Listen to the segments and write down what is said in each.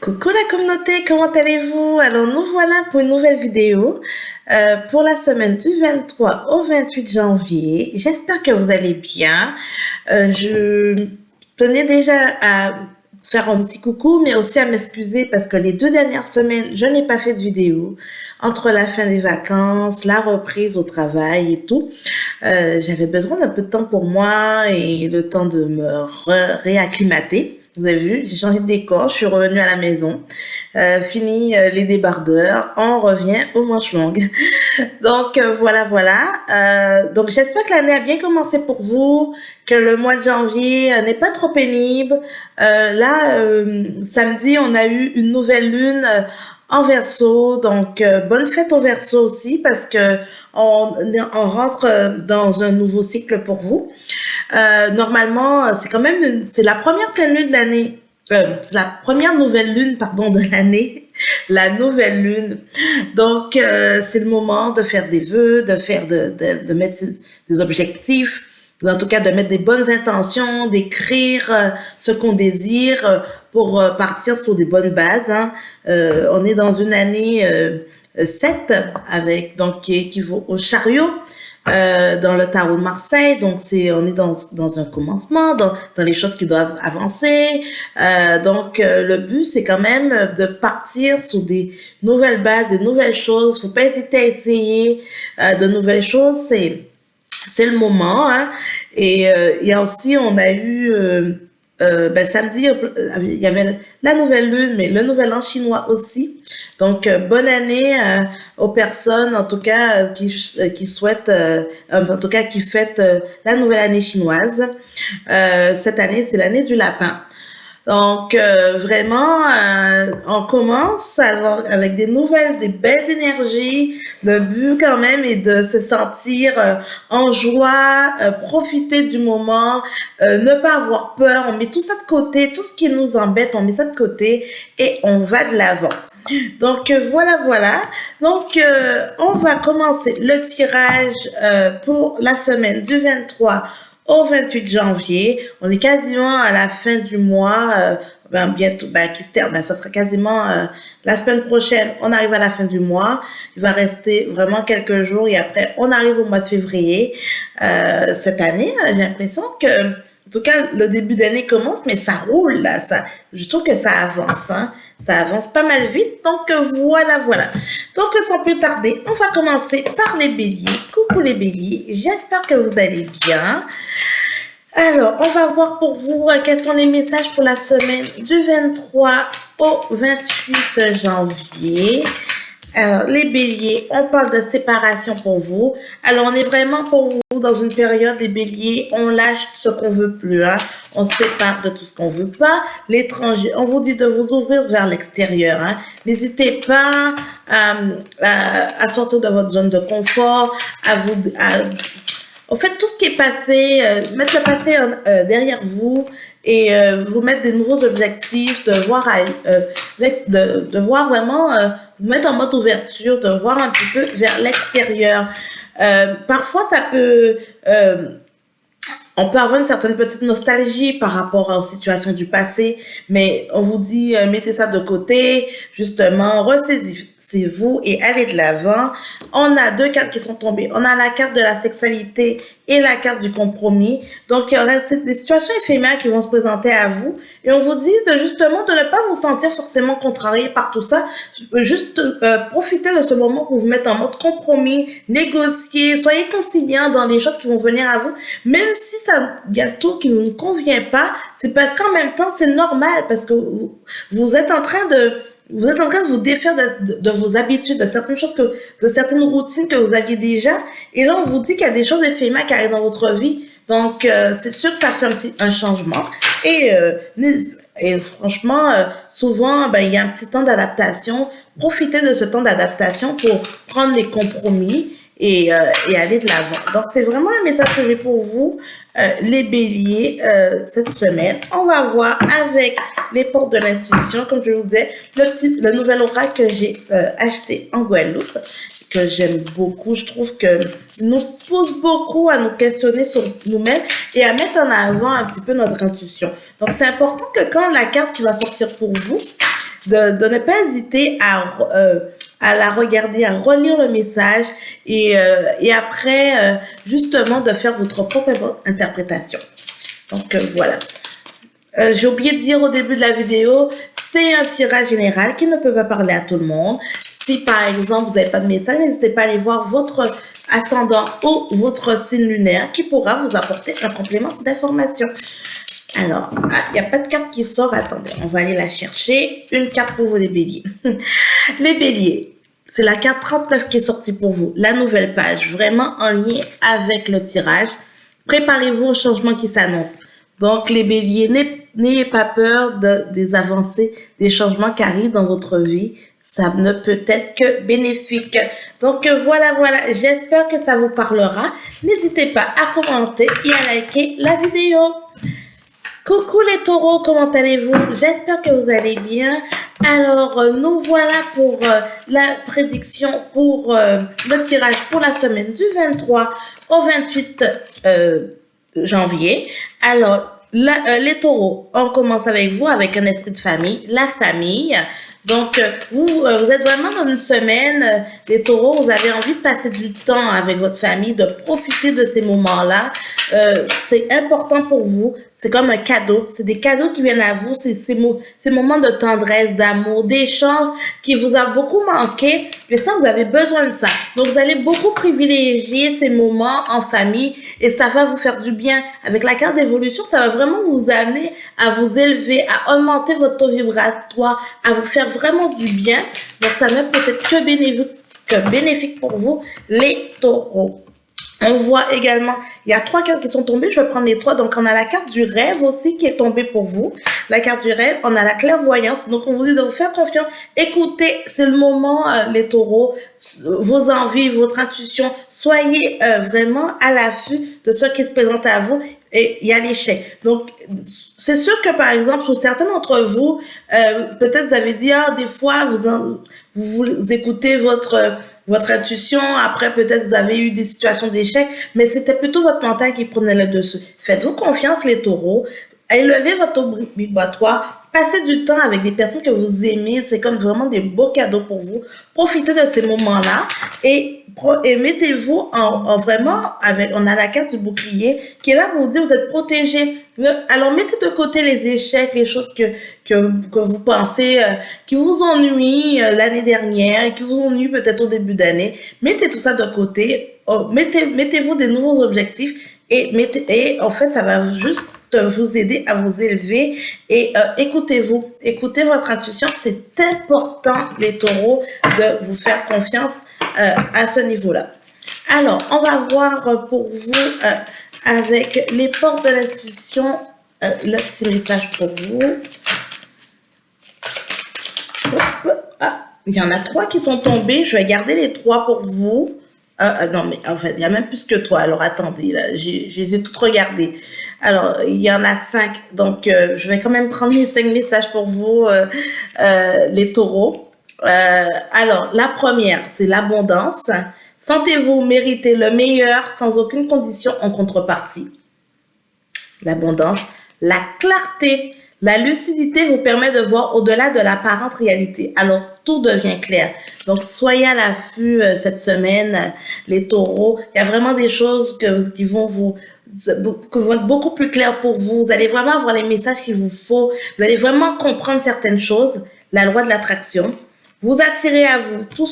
Coucou la communauté, comment allez-vous? Alors nous voilà pour une nouvelle vidéo pour la semaine du 23 au 28 janvier. J'espère que vous allez bien. Je tenais déjà à faire un petit coucou, mais aussi à m'excuser parce que les 2 dernières semaines, je n'ai pas fait de vidéo. Entre la fin des vacances, la reprise au travail et tout, j'avais besoin d'un peu de temps pour moi et le temps de me réacclimater. Vous avez vu, j'ai changé de décor, je suis revenue à la maison, fini les débardeurs, on revient aux manches longues. Donc voilà. Donc j'espère que l'année a bien commencé pour vous, que le mois de janvier n'est pas trop pénible. Samedi, on a eu une nouvelle lune en Verseau, donc bonne fête au Verseau aussi parce que on rentre dans un nouveau cycle pour vous. Normalement, c'est la première pleine lune de l'année. C'est la première nouvelle lune, pardon, de l'année. La nouvelle lune. Donc, c'est le moment de faire des vœux, de mettre des objectifs, ou en tout cas de mettre des bonnes intentions, d'écrire ce qu'on désire pour partir sur des bonnes bases. Hein. On est dans une année 7 donc qui équivaut au chariot. Dans le tarot de Marseille, donc on est dans un commencement, dans les choses qui doivent avancer. Le but c'est quand même de partir sur des nouvelles bases, des nouvelles choses. Faut pas hésiter à essayer de nouvelles choses. C'est le moment. Hein. Et il y a aussi, on a eu samedi, il y avait la nouvelle lune, mais le nouvel an chinois aussi. Donc, bonne année aux personnes, en tout cas, qui souhaitent, en tout cas, qui fêtent la nouvelle année chinoise. Cette année, c'est l'année du lapin. Donc, vraiment, on commence alors avec des belles énergies. Le but quand même est de se sentir en joie, profiter du moment, ne pas avoir peur. On met tout ça de côté, tout ce qui nous embête, on met ça de côté et on va de l'avant. Donc, voilà. Donc, on va commencer le tirage pour la semaine du 23 au 28 janvier. On est quasiment à la fin du mois, bientôt, qui se termine. Ça sera quasiment la semaine prochaine. On arrive à la fin du mois. Il va rester vraiment quelques jours et après, on arrive au mois de février. Cette année, j'ai l'impression que, en tout cas, le début d'année commence, mais ça roule là. Je trouve que ça avance. Hein. Ça avance pas mal vite. Donc voilà. Donc sans plus tarder, on va commencer par les béliers. Coucou les béliers, j'espère que vous allez bien. Alors, on va voir pour vous quels sont les messages pour la semaine du 23 au 28 janvier. Alors, les béliers, on parle de séparation pour vous. Alors, on est vraiment pour vous dans une période des béliers, on lâche ce qu'on veut plus, hein. On se sépare de tout ce qu'on veut pas. L'étranger, on vous dit de vous ouvrir vers l'extérieur, hein. N'hésitez pas à sortir de votre zone de confort, en fait, tout ce qui est passé, mettre le passé derrière vous et vous mettre des nouveaux objectifs, de voir vraiment, vous mettre en mode ouverture, de voir un petit peu vers l'extérieur. Parfois, on peut avoir une certaine petite nostalgie par rapport aux situations du passé, mais on vous dit, mettez ça de côté, justement, ressaisissez-vous et allez de l'avant. On a 2 cartes qui sont tombées. On a la carte de la sexualité et la carte du compromis. Donc, il y aura des situations éphémères qui vont se présenter à vous. Et on vous dit de ne pas vous sentir forcément contrarié par tout ça. Juste profitez de ce moment pour vous mettre en mode compromis, négocier, soyez conciliant dans les choses qui vont venir à vous. Même si il y a tout qui ne vous convient pas, c'est parce qu'en même temps, c'est normal parce que vous êtes en train de vous défaire de vos habitudes, de certaines choses de certaines routines que vous aviez déjà. Et là, on vous dit qu'il y a des choses éphémères qui arrivent dans votre vie. Donc, c'est sûr que ça fait un changement. Et franchement, souvent, il y a un petit temps d'adaptation. Profitez de ce temps d'adaptation pour prendre les compromis et aller de l'avant. Donc, c'est vraiment un message que j'ai pour vous, les béliers, cette semaine. On va voir avec les portes de l'intuition, comme je vous disais, le nouvel oracle que j'ai acheté en Guadeloupe, que j'aime beaucoup. Je trouve que nous pousse beaucoup à nous questionner sur nous-mêmes et à mettre en avant un petit peu notre intuition. Donc, c'est important que quand la carte qui va sortir pour vous, de ne pas hésiter à la regarder, à relire le message et après, justement, de faire votre propre interprétation. Donc, voilà. J'ai oublié de dire au début de la vidéo, c'est un tirage général qui ne peut pas parler à tout le monde. Si par exemple vous n'avez pas de message, n'hésitez pas à aller voir votre ascendant ou votre signe lunaire qui pourra vous apporter un complément d'information. Alors, il n'y a pas de carte qui sort. Attendez, on va aller la chercher. Une carte pour vous les béliers. Les béliers, c'est la carte 39 qui est sortie pour vous. La nouvelle page, vraiment en lien avec le tirage. Préparez-vous au changement qui s'annonce. Donc, les béliers, n'ayez pas peur des avancées, des changements qui arrivent dans votre vie. Ça ne peut être que bénéfique. Donc, voilà. J'espère que ça vous parlera. N'hésitez pas à commenter et à liker la vidéo. Coucou les taureaux, comment allez-vous? J'espère que vous allez bien. Alors, nous voilà pour la prédiction pour le tirage pour la semaine du 23 au 28 janvier. Alors, les taureaux, on commence avec vous, avec un esprit de famille, la famille. Donc, vous êtes vraiment dans une semaine, les taureaux, vous avez envie de passer du temps avec votre famille, de profiter de ces moments-là. C'est important pour vous. C'est comme un cadeau. C'est des cadeaux qui viennent à vous. C'est ces moments de tendresse, d'amour, d'échange qui vous a beaucoup manqué. Mais ça, vous avez besoin de ça. Donc, vous allez beaucoup privilégier ces moments en famille et ça va vous faire du bien. Avec la carte d'évolution, ça va vraiment vous amener à vous élever, à augmenter votre taux vibratoire, à vous faire vraiment du bien. Donc, ça va peut-être que bénéfique pour vous, les taureaux. On voit également, il y a 3 cartes qui sont tombées, je vais prendre les 3. Donc, on a la carte du rêve aussi qui est tombée pour vous. La carte du rêve, on a la clairvoyance. Donc, on vous dit de vous faire confiance. Écoutez, c'est le moment, les taureaux, vos envies, votre intuition. Soyez vraiment à l'affût de ce qui se présente à vous. Et il y a l'échec. Donc, c'est sûr que, par exemple, pour certains d'entre vous, peut-être vous avez dit, des fois, vous écoutez votre intuition, après peut-être vous avez eu des situations d'échec, mais c'était plutôt votre mental qui prenait le dessus. Faites-vous confiance les taureaux, élevez votre taux vibratoire, passez du temps avec des personnes que vous aimez, c'est comme vraiment des beaux cadeaux pour vous. Profitez de ces moments-là et mettez-vous en vraiment avec, on a la carte du bouclier qui est là pour vous dire vous êtes protégé. Alors mettez de côté les échecs, les choses que vous pensez qui vous ennuient l'année dernière, qui vous ennuient peut-être au début d'année. Mettez tout ça de côté, mettez-vous des nouveaux objectifs et en fait ça va juste vous aider à vous élever et écoutez-vous, écoutez votre intuition, c'est important les taureaux de vous faire confiance à ce niveau-là. Alors, on va voir pour vous avec les portes de l'intuition, le petit message pour vous. Il y en a 3 qui sont tombés, je vais garder les 3 pour vous. Non, mais en fait, il y a même plus que 3. Alors, attendez, là, je les ai toutes regardées. Alors, il y en a 5. Donc, je vais quand même prendre les 5 messages pour vous, les taureaux. Alors, la première, c'est l'abondance. Sentez-vous mériter le meilleur sans aucune condition en contrepartie. L'abondance. La clarté. La lucidité vous permet de voir au-delà de l'apparente réalité. Alors, tout devient clair. Donc, soyez à l'affût cette semaine, les taureaux. Il y a vraiment des choses qui vont être beaucoup plus claires pour vous. Vous allez vraiment avoir les messages qu'il vous faut. Vous allez vraiment comprendre certaines choses. La loi de l'attraction. Vous attirez à vous tout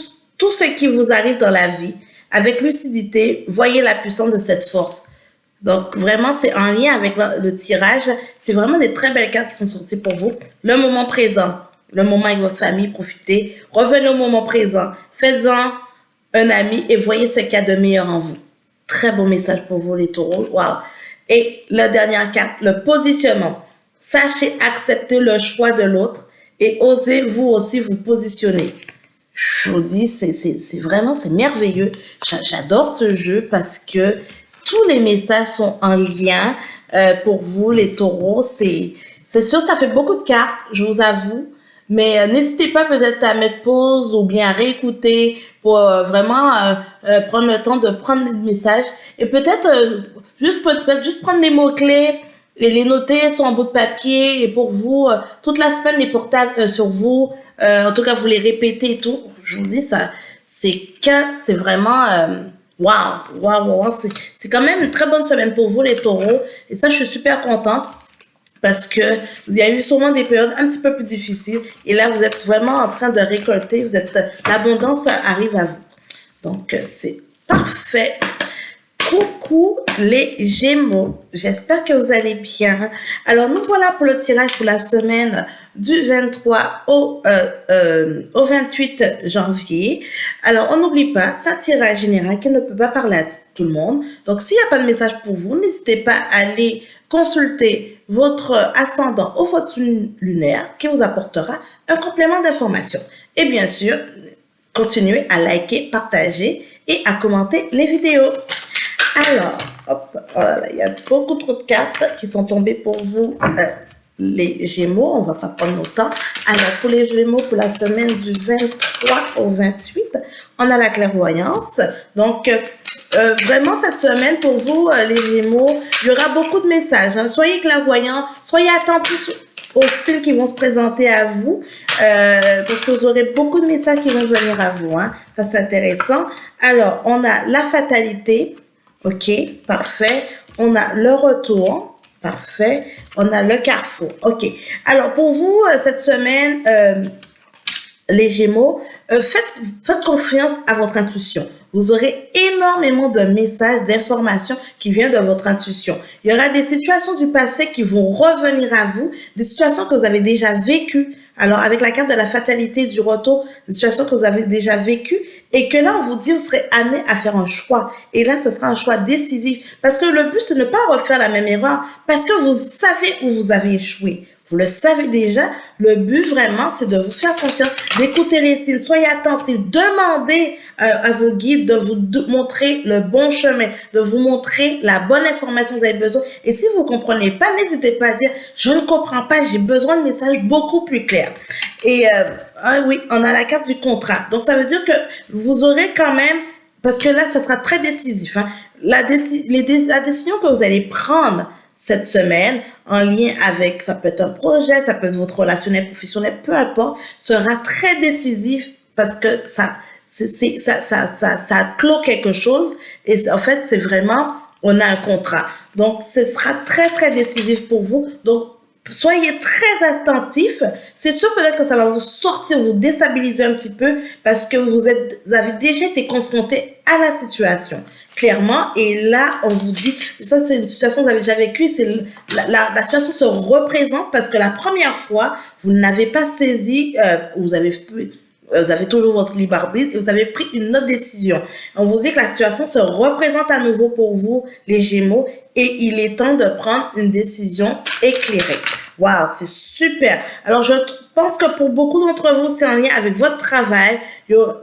ce qui vous arrive dans la vie. Avec lucidité, voyez la puissance de cette force. Donc, vraiment, c'est en lien avec le tirage. C'est vraiment des très belles cartes qui sont sorties pour vous. Le moment présent, le moment avec votre famille, profitez. Revenez au moment présent. Faites-en un ami et voyez ce qu'il y a de meilleur en vous. Très beau message pour vous, les taureaux. Wow. Et la dernière carte, le positionnement. Sachez accepter le choix de l'autre et osez vous aussi vous positionner. Je vous dis, c'est vraiment, c'est merveilleux. J'adore ce jeu parce que tous les messages sont en lien pour vous, les taureaux. C'est sûr, ça fait beaucoup de cartes, je vous avoue. Mais n'hésitez pas peut-être à mettre pause ou bien à réécouter pour vraiment prendre le temps de prendre les messages. Et peut-être juste prendre les mots-clés les noter sur un bout de papier et pour vous, toute la semaine, les portables sur vous. En tout cas, vous les répétez et tout. Je vous dis, ça, c'est vraiment, waouh, waouh, waouh. C'est quand même une très bonne semaine pour vous, les taureaux. Et ça, je suis super contente parce que il y a eu sûrement des périodes un petit peu plus difficiles. Et là, vous êtes vraiment en train de récolter. L'abondance arrive à vous. Donc, c'est parfait. Coucou les Gémeaux, j'espère que vous allez bien. Alors nous voilà pour le tirage pour la semaine du 23 au 28 janvier. Alors on n'oublie pas, c'est un tirage général qui ne peut pas parler à tout le monde. Donc s'il n'y a pas de message pour vous, n'hésitez pas à aller consulter votre ascendant ou votre lunaire qui vous apportera un complément d'information. Et bien sûr, continuez à liker, partager et à commenter les vidéos. Alors, hop, oh là là, il y a beaucoup trop de cartes qui sont tombées pour vous, les Gémeaux. On va pas prendre notre temps. Alors, pour les Gémeaux, pour la semaine du 23 au 28, on a la clairvoyance. Donc, vraiment, cette semaine, pour vous, les Gémeaux, il y aura beaucoup de messages. Hein. Soyez clairvoyants, soyez attentifs aux signes qui vont se présenter à vous, parce que vous aurez beaucoup de messages qui vont venir à vous. Hein. Ça, c'est intéressant. Alors, on a la fatalité. Ok, parfait. On a le retour. Parfait. On a le carrefour. Ok. Alors, pour vous, cette semaine, les Gémeaux, faites confiance à votre intuition. Vous aurez énormément de messages, d'informations qui viennent de votre intuition. Il y aura des situations du passé qui vont revenir à vous, des situations que vous avez déjà vécues. Alors, avec la carte de la fatalité, du retour, des situations que vous avez déjà vécues et que là, on vous dit, vous serez amené à faire un choix. Et là, ce sera un choix décisif. Parce que le but, c'est de ne pas refaire la même erreur parce que vous savez où vous avez échoué. Vous le savez déjà, le but vraiment, c'est de vous faire confiance, d'écouter les signes, soyez attentifs, demandez à vos guides de vous montrer le bon chemin, de vous montrer la bonne information que vous avez besoin. Et si vous ne comprenez pas, n'hésitez pas à dire, je ne comprends pas, j'ai besoin de messages beaucoup plus clairs. Et oui, on a la carte du contrat. Donc, ça veut dire que vous aurez quand même, parce que là, ce sera très décisif, hein, la décision que vous allez prendre cette semaine, en lien avec, ça peut être un projet, ça peut être votre relationnel professionnel, peu importe, sera très décisif parce que ça clôt quelque chose et en fait, c'est vraiment, on a un contrat. Donc, ce sera très, très décisif pour vous. Donc, soyez très attentifs. C'est sûr peut-être que ça va vous sortir, vous déstabiliser un petit peu parce que vous avez déjà été confronté à la situation. Clairement, et là, on vous dit, ça c'est une situation que vous avez déjà vécue, c'est la situation se représente parce que la première fois, vous n'avez pas saisi, vous avez toujours votre libre arbitre et vous avez pris une autre décision. On vous dit que la situation se représente à nouveau pour vous, les Gémeaux, et il est temps de prendre une décision éclairée. Waouh, c'est super. Alors, je pense que pour beaucoup d'entre vous, c'est en lien avec votre travail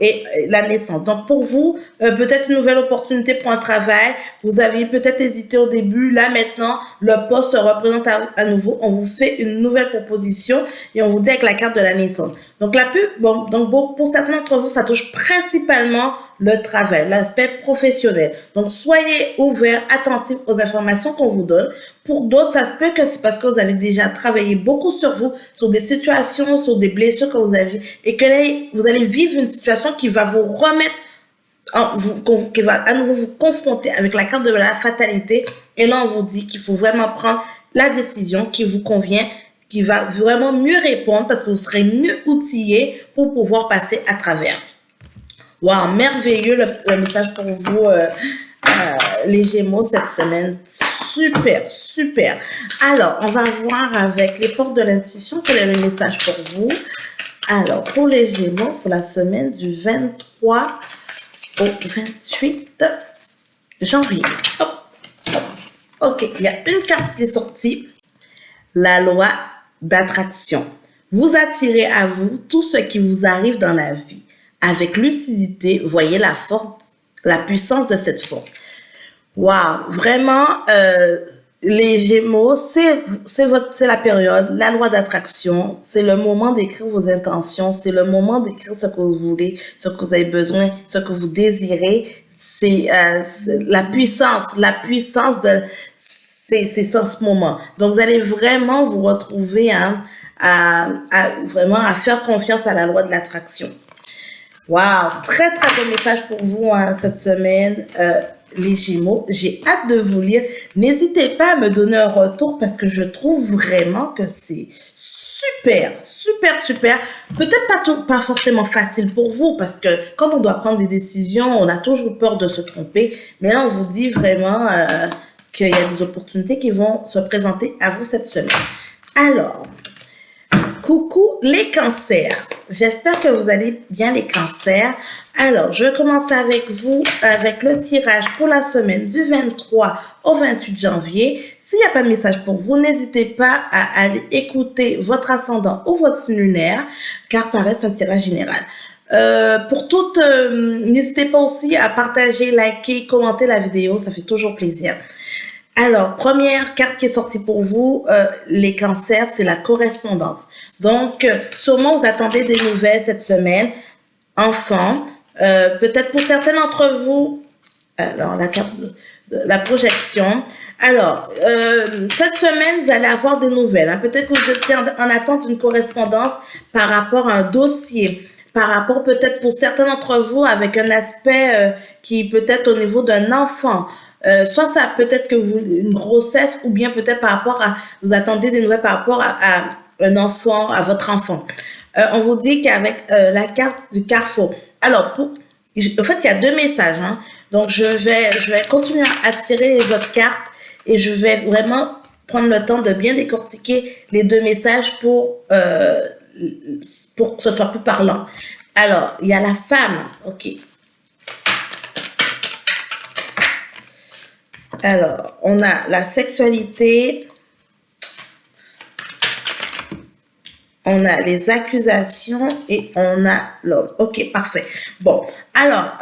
et la naissance. Donc, pour vous, peut-être une nouvelle opportunité pour un travail. Vous aviez peut-être hésité au début. Là, maintenant, le poste se représente à nouveau. On vous fait une nouvelle proposition et on vous dit avec la carte de la naissance. Donc, pour certains d'entre vous, ça touche principalement le travail, l'aspect professionnel. Donc, soyez ouverts, attentifs aux informations qu'on vous donne. Pour d'autres, ça se peut que c'est parce que vous avez déjà travaillé beaucoup sur vous, sur des situations, sur des blessures que vous avez, et que là, vous allez vivre une situation qui va vous remettre, qui va à nouveau vous confronter avec la carte de la fatalité. Et là, on vous dit qu'il faut vraiment prendre la décision qui vous convient, qui va vraiment mieux répondre parce que vous serez mieux outillé pour pouvoir passer à travers. Waouh, merveilleux le message pour vous, les Gémeaux, cette semaine. Super, super. Alors, on va voir avec les portes de l'intuition quel est le message pour vous. Alors, pour les Gémeaux, pour la semaine du 23 au 28 janvier. Hop, hop. Ok, il y a une carte qui est sortie. La loi d'attraction. Vous attirez à vous tout ce qui vous arrive dans la vie. Avec lucidité, voyez la force, la puissance de cette force. Waouh, vraiment, les Gémeaux, c'est la période, la loi d'attraction, c'est le moment d'écrire vos intentions, c'est le moment d'écrire ce que vous voulez, ce que vous avez besoin, ce que vous désirez. C'est la puissance de C'est ça en ce moment. Donc, vous allez vraiment vous retrouver hein, vraiment à faire confiance à la loi de l'attraction. Wow, très très bon message pour vous hein, cette semaine, les Gémeaux. J'ai hâte de vous lire. N'hésitez pas à me donner un retour parce que je trouve vraiment que c'est super, super, super. Peut-être pas forcément facile pour vous parce que quand on doit prendre des décisions, on a toujours peur de se tromper. Mais là, on vous dit vraiment qu'il y a des opportunités qui vont se présenter à vous cette semaine. Alors, coucou les cancers, j'espère que vous allez bien les cancers. Alors, je vais commencer avec vous avec le tirage pour la semaine du 23 au 28 janvier. S'il n'y a pas de message pour vous, n'hésitez pas à aller écouter votre ascendant ou votre signe lunaire, car ça reste un tirage général. Pour toutes, n'hésitez pas aussi à partager, liker, commenter la vidéo, ça fait toujours plaisir. Alors, première carte qui est sortie pour vous, les cancers, c'est la correspondance. Donc, sûrement vous attendez des nouvelles cette semaine. Enfants, peut-être pour certains d'entre vous, alors la carte de la projection. Alors, cette semaine, vous allez avoir des nouvelles. Hein. Peut-être que vous êtes en attente d'une correspondance par rapport à un dossier. Par rapport peut-être pour certains d'entre vous avec un aspect qui peut être au niveau d'un enfant. Soit ça peut-être que vous une grossesse ou bien peut-être par rapport à vous attendez des nouvelles par rapport à un enfant, à votre enfant. On vous dit qu'avec la carte du carrefour. Alors, en fait, il y a deux messages. Hein. Donc, je vais continuer à tirer les autres cartes et je vais vraiment prendre le temps de bien décortiquer les deux messages pour que ce soit plus parlant. Alors, il y a la femme. OK. Alors, on a la sexualité, on a les accusations et on a l'homme. Ok, parfait. Bon, alors,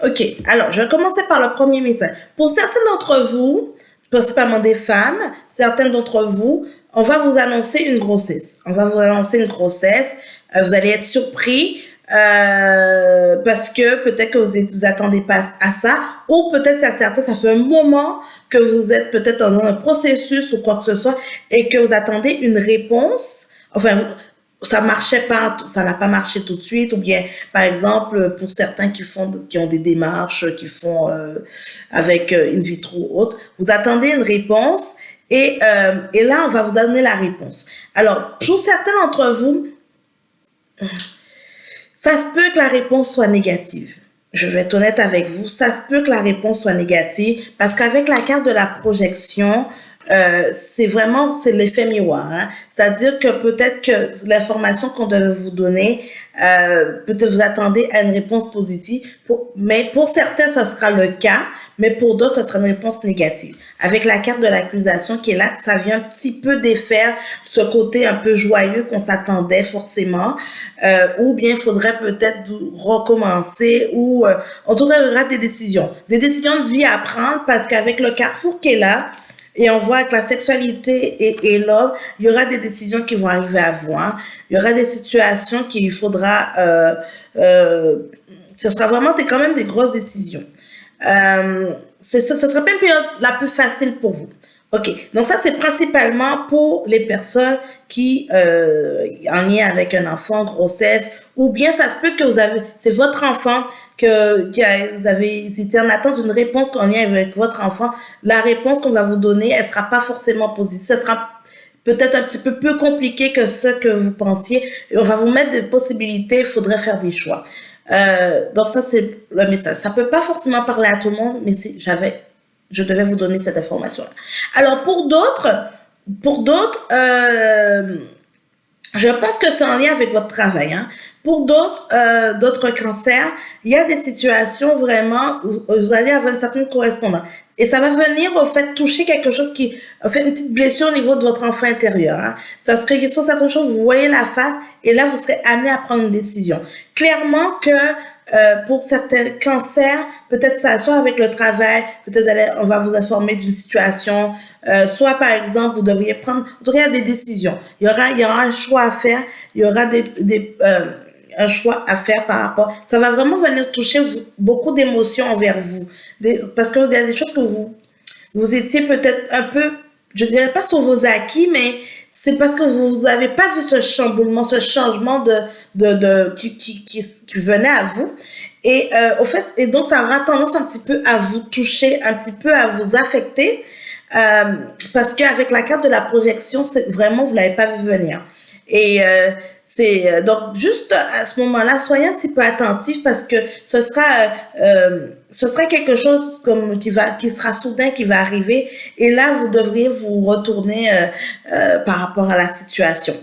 ok, alors, je vais commencer par le premier message. Pour certains d'entre vous, principalement des femmes, certains d'entre vous, on va vous annoncer une grossesse. On va vous annoncer une grossesse. Vous allez être surpris. Parce que peut-être que vous attendez pas à ça, ou peut-être à certains, ça fait un moment que vous êtes peut-être dans un processus ou quoi que ce soit, et que vous attendez une réponse. Enfin, ça marchait pas, ça n'a pas marché tout de suite, ou bien, par exemple, pour certains qui ont des démarches, qui font avec in vitro ou autre, vous attendez une réponse, et là, on va vous donner la réponse. Alors, pour certains d'entre vous, ça se peut que la réponse soit négative. Je vais être honnête avec vous, ça se peut que la réponse soit négative parce qu'avec la carte de la projection, c'est l'effet miroir. Hein. C'est-à-dire que peut-être que l'information qu'on devait vous donner, peut-être vous attendez à une réponse positive, mais pour certains, ce sera le cas, mais pour d'autres, ce sera une réponse négative. Avec la carte de l'accusation qui est là, ça vient un petit peu défaire ce côté un peu joyeux qu'on s'attendait forcément, ou bien il faudrait peut-être recommencer, ou en tout cas, il y aura des décisions de vie à prendre parce qu'avec le carrefour qui est là, et on voit que la sexualité et l'homme, il y aura des décisions qui vont arriver à vous. Hein. Il y aura des situations qu'il faudra... ce sera vraiment quand même des grosses décisions. Ce sera pas une période la plus facile pour vous. OK. Donc ça, c'est principalement pour les personnes qui en lien avec un enfant, grossesse, ou bien ça se peut que c'est votre enfant vous avez été en attente d'une réponse en lien avec votre enfant. La réponse qu'on va vous donner, elle sera pas forcément positive. Ce sera peut-être un petit peu plus compliqué que ce que vous pensiez. Et on va vous mettre des possibilités, il faudrait faire des choix. Donc ça, c'est le message. Ça peut pas forcément parler à tout le monde, mais je devais vous donner cette information-là. Alors, pour d'autres, je pense que c'est en lien avec votre travail. Hein. Pour d'autres cancers, il y a des situations vraiment où vous allez avoir une certaine correspondance. Et ça va venir, au fait, toucher quelque chose qui fait une petite blessure au niveau de votre enfant intérieur. Hein. Ça serait sur certaines choses, vous voyez la face, et là, vous serez amené à prendre une décision. Clairement que pour certains cancers, peut-être ça, soit avec le travail, peut-être on va vous informer d'une situation, soit par exemple, vous devriez prendre des décisions. Il y aura un choix à faire, il y aura un choix à faire par rapport. Ça va vraiment venir toucher beaucoup d'émotions envers vous. parce qu'il y a des choses que vous étiez peut-être un peu, je dirais pas sur vos acquis, mais c'est parce que vous n'avez pas vu ce chamboulement, ce changement qui venait à vous. Et au fait, et donc ça aura tendance un petit peu à vous toucher, un petit peu à vous affecter, euh, parce qu'avec la carte de la projection, c'est vraiment vous l'avez pas vu venir. Et c'est donc juste à ce moment-là, soyez un petit peu attentif parce que ce sera quelque chose comme qui sera soudain, qui va arriver. Et là, vous devriez vous retourner par rapport à la situation.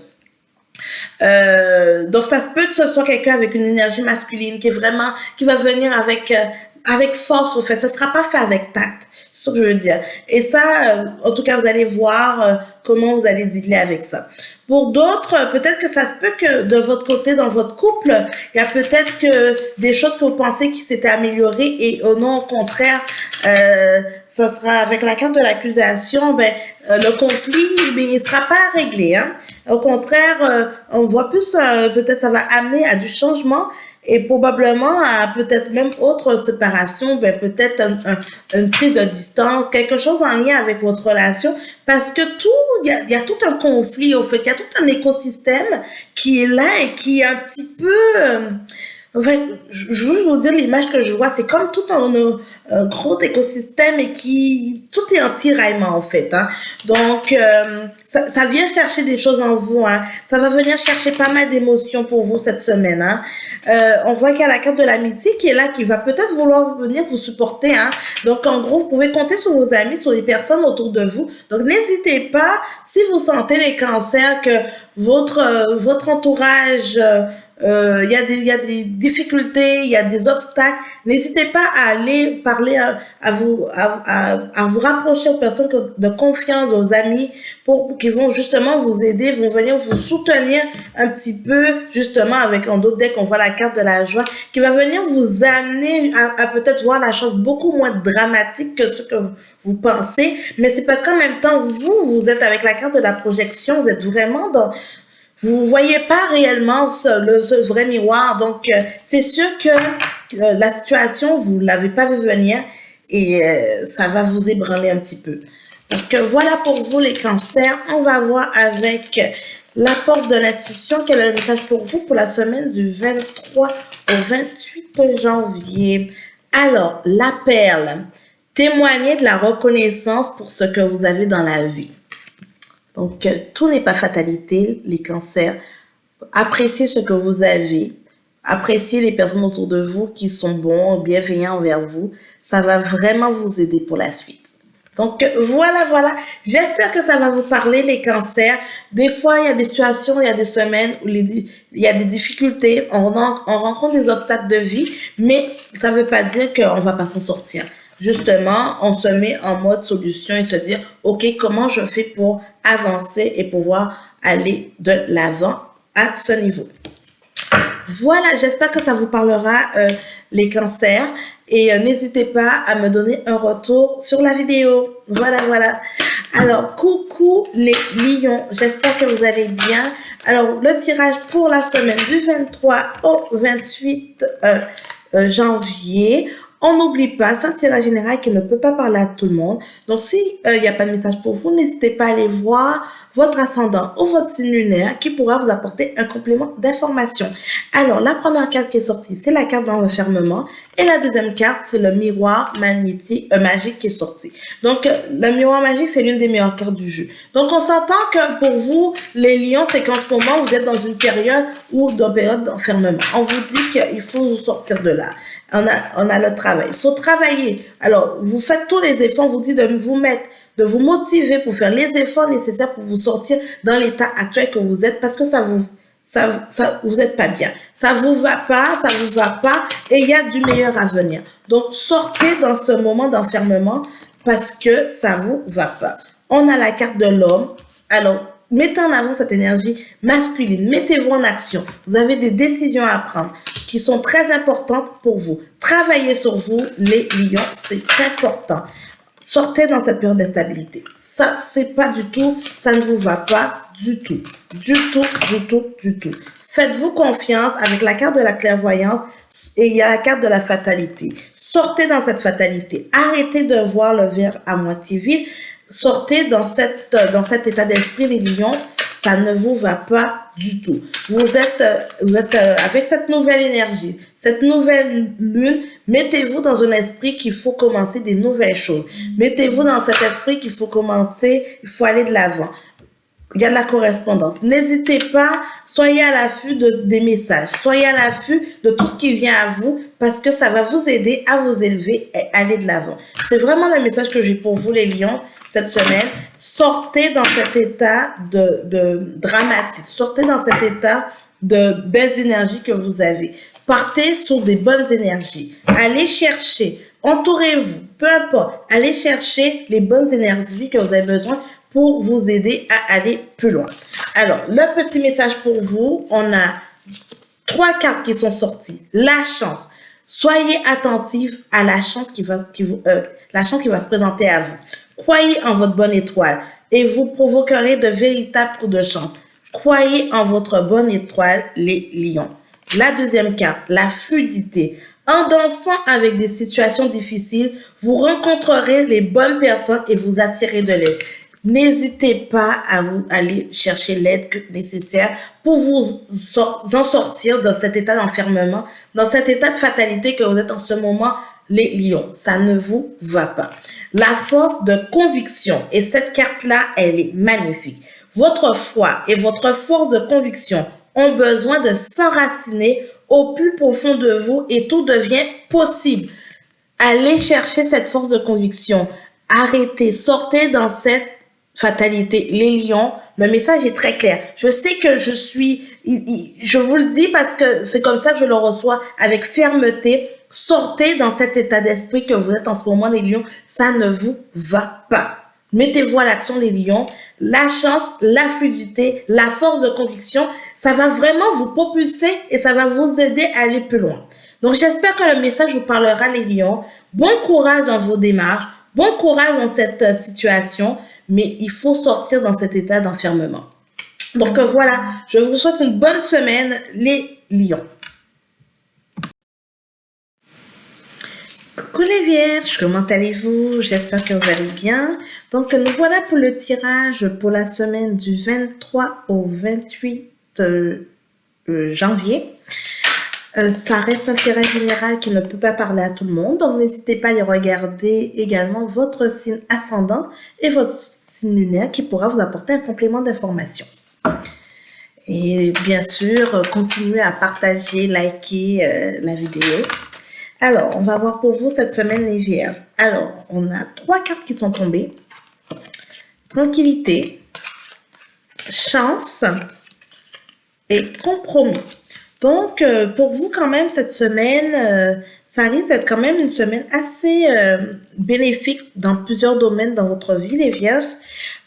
Donc ça se peut que ce soit quelqu'un avec une énergie masculine qui va venir avec force au fait. Ce sera pas fait avec tact, c'est ce que je veux dire. Et ça, en tout cas, vous allez voir comment vous allez dealer avec ça. Pour d'autres, peut-être que ça se peut que de votre côté, dans votre couple, il y a peut-être que des choses que vous pensez qui s'étaient améliorées et non, au contraire, ça sera avec la carte de l'accusation, le conflit, il sera pas réglé, hein. Au contraire, on voit plus, peut-être ça va amener à du changement et probablement à peut-être même autre séparation, peut-être une prise de distance, quelque chose en lien avec votre relation, parce que il y a tout un conflit, au fait, il y a tout un écosystème qui est là et qui est un petit peu, enfin, je veux vous dire l'image que je vois, c'est comme tout un gros écosystème et tout est en tiraillement en fait, hein. Donc ça vient chercher des choses en vous, hein. Ça va venir chercher pas mal d'émotions pour vous cette semaine, hein. On voit qu'il y a la carte de l'amitié qui est là, qui va peut-être vouloir venir vous supporter, hein. Donc en gros, vous pouvez compter sur vos amis, sur les personnes autour de vous. Donc n'hésitez pas, si vous sentez les cancers, que votre entourage il y a des difficultés, il y a des obstacles, n'hésitez pas à aller parler à vous rapprocher aux personnes de confiance, aux amis, qui vont justement vous aider, vont venir vous soutenir un petit peu, justement avec en d'autres decks, on voit la carte de la joie, qui va venir vous amener à peut-être voir la chose beaucoup moins dramatique que ce que vous pensez, mais c'est parce qu'en même temps, vous êtes avec la carte de la projection, vous êtes vraiment vous voyez pas réellement ce vrai miroir, donc c'est sûr que la situation vous l'avez pas vu venir et ça va vous ébranler un petit peu. Donc voilà pour vous les cancers. On va voir avec la porte de l'intuition quel est le message pour vous pour la semaine du 23 au 28 janvier. Alors la perle, témoignez de la reconnaissance pour ce que vous avez dans la vie. Donc, tout n'est pas fatalité, les cancers. Appréciez ce que vous avez. Appréciez les personnes autour de vous qui sont bons, bienveillants envers vous. Ça va vraiment vous aider pour la suite. Donc, voilà. J'espère que ça va vous parler, les cancers. Des fois, il y a des situations, il y a des semaines où il y a des difficultés. On rencontre des obstacles de vie, mais ça ne veut pas dire qu'on ne va pas s'en sortir. Justement, on se met en mode solution et se dire, OK, comment je fais pour avancer et pouvoir aller de l'avant à ce niveau. Voilà, j'espère que ça vous parlera, les cancers. Et n'hésitez pas à me donner un retour sur la vidéo. Voilà. Alors, coucou les lions, j'espère que vous allez bien. Alors, le tirage pour la semaine du 23 au 28 janvier. On n'oublie pas, c'est un tirage général qui ne peut pas parler à tout le monde. Donc, si il n'y a pas de message pour vous, n'hésitez pas à aller voir votre ascendant ou votre signe lunaire qui pourra vous apporter un complément d'information. Alors, la première carte qui est sortie, c'est la carte dans l'enfermement. Et la deuxième carte, c'est le miroir magique qui est sorti. Donc, le miroir magique, c'est l'une des meilleures cartes du jeu. Donc, on s'entend que pour vous, les lions, c'est qu'en ce moment, vous êtes dans une période d'enfermement. On vous dit qu'il faut vous sortir de là. On a le travail. Il faut travailler. Alors, vous faites tous les efforts, on vous dit de vous motiver pour faire les efforts nécessaires pour vous sortir dans l'état actuel que vous êtes parce que vous êtes pas bien. Ça vous va pas et il y a du meilleur à venir. Donc, sortez dans ce moment d'enfermement parce que ça vous va pas. On a la carte de l'homme. Alors, mettez en avant cette énergie masculine. Mettez-vous en action. Vous avez des décisions à prendre qui sont très importantes pour vous. Travaillez sur vous, les lions, c'est important. Sortez dans cette période d'instabilité. Ça, c'est pas du tout, ça ne vous va pas du tout. Du tout. Faites-vous confiance avec la carte de la clairvoyance et il y a la carte de la fatalité. Sortez dans cette fatalité. Arrêtez de voir le verre à moitié vide. Sortez dans cet état d'esprit, les lions. Ça ne vous va pas du tout. Vous êtes avec cette nouvelle énergie, cette nouvelle lune, mettez-vous dans un esprit qu'il faut commencer des nouvelles choses. Mettez-vous dans cet esprit qu'il faut commencer, il faut aller de l'avant. Il y a de la correspondance. N'hésitez pas, soyez à l'affût des messages. Soyez à l'affût de tout ce qui vient à vous parce que ça va vous aider à vous élever et aller de l'avant. C'est vraiment le message que j'ai pour vous, les lions, cette semaine. Sortez dans cet état de dramatique. Sortez dans cet état de baisse d'énergie que vous avez. Partez sur des bonnes énergies. Allez chercher, entourez-vous, peu importe. Allez chercher les bonnes énergies que vous avez besoin pour vous aider à aller plus loin. Alors, le petit message pour vous, on a 3 cartes qui sont sorties. La chance. Soyez attentifs à la chance qui va se présenter à vous. Croyez en votre bonne étoile et vous provoquerez de véritables coups de chance. Croyez en votre bonne étoile, les lions. La deuxième carte, la fluidité. En dansant avec des situations difficiles, vous rencontrerez les bonnes personnes et vous attirez de l'aide. N'hésitez pas à aller chercher l'aide nécessaire pour vous en sortir dans cet état d'enfermement, dans cet état de fatalité que vous êtes en ce moment, les lions. Ça ne vous va pas. La force de conviction, et cette carte-là, elle est magnifique. Votre foi et votre force de conviction ont besoin de s'enraciner au plus profond de vous et tout devient possible. Allez chercher cette force de conviction. Arrêtez, sortez dans cette fatalité. Les lions, le message est très clair. Je sais que je vous le dis parce que c'est comme ça que je le reçois avec fermeté. Sortez dans cet état d'esprit que vous êtes en ce moment, les lions. Ça ne vous va pas. Mettez-vous à l'action, les lions. La chance, la fluidité, la force de conviction, ça va vraiment vous propulser et ça va vous aider à aller plus loin. Donc, j'espère que le message vous parlera, les lions. Bon courage dans vos démarches. Bon courage dans cette situation. Mais il faut sortir dans cet état d'enfermement. Donc voilà, je vous souhaite une bonne semaine, les lions. Coucou les vierges, comment allez-vous? J'espère que vous allez bien. Donc nous voilà pour le tirage pour la semaine du 23 au 28 janvier. Ça reste un tirage général qui ne peut pas parler à tout le monde. Donc n'hésitez pas à aller regarder également votre signe ascendant et votre signe lunaire qui pourra vous apporter un complément d'information. Et bien sûr, continuez à partager, liker la vidéo. Alors, on va voir pour vous cette semaine les vierges. Alors, on a 3 cartes qui sont tombées. Tranquillité, chance et compromis. Donc, pour vous quand même, cette semaine, ça risque d'être quand même une semaine assez bénéfique dans plusieurs domaines dans votre vie, les vierges.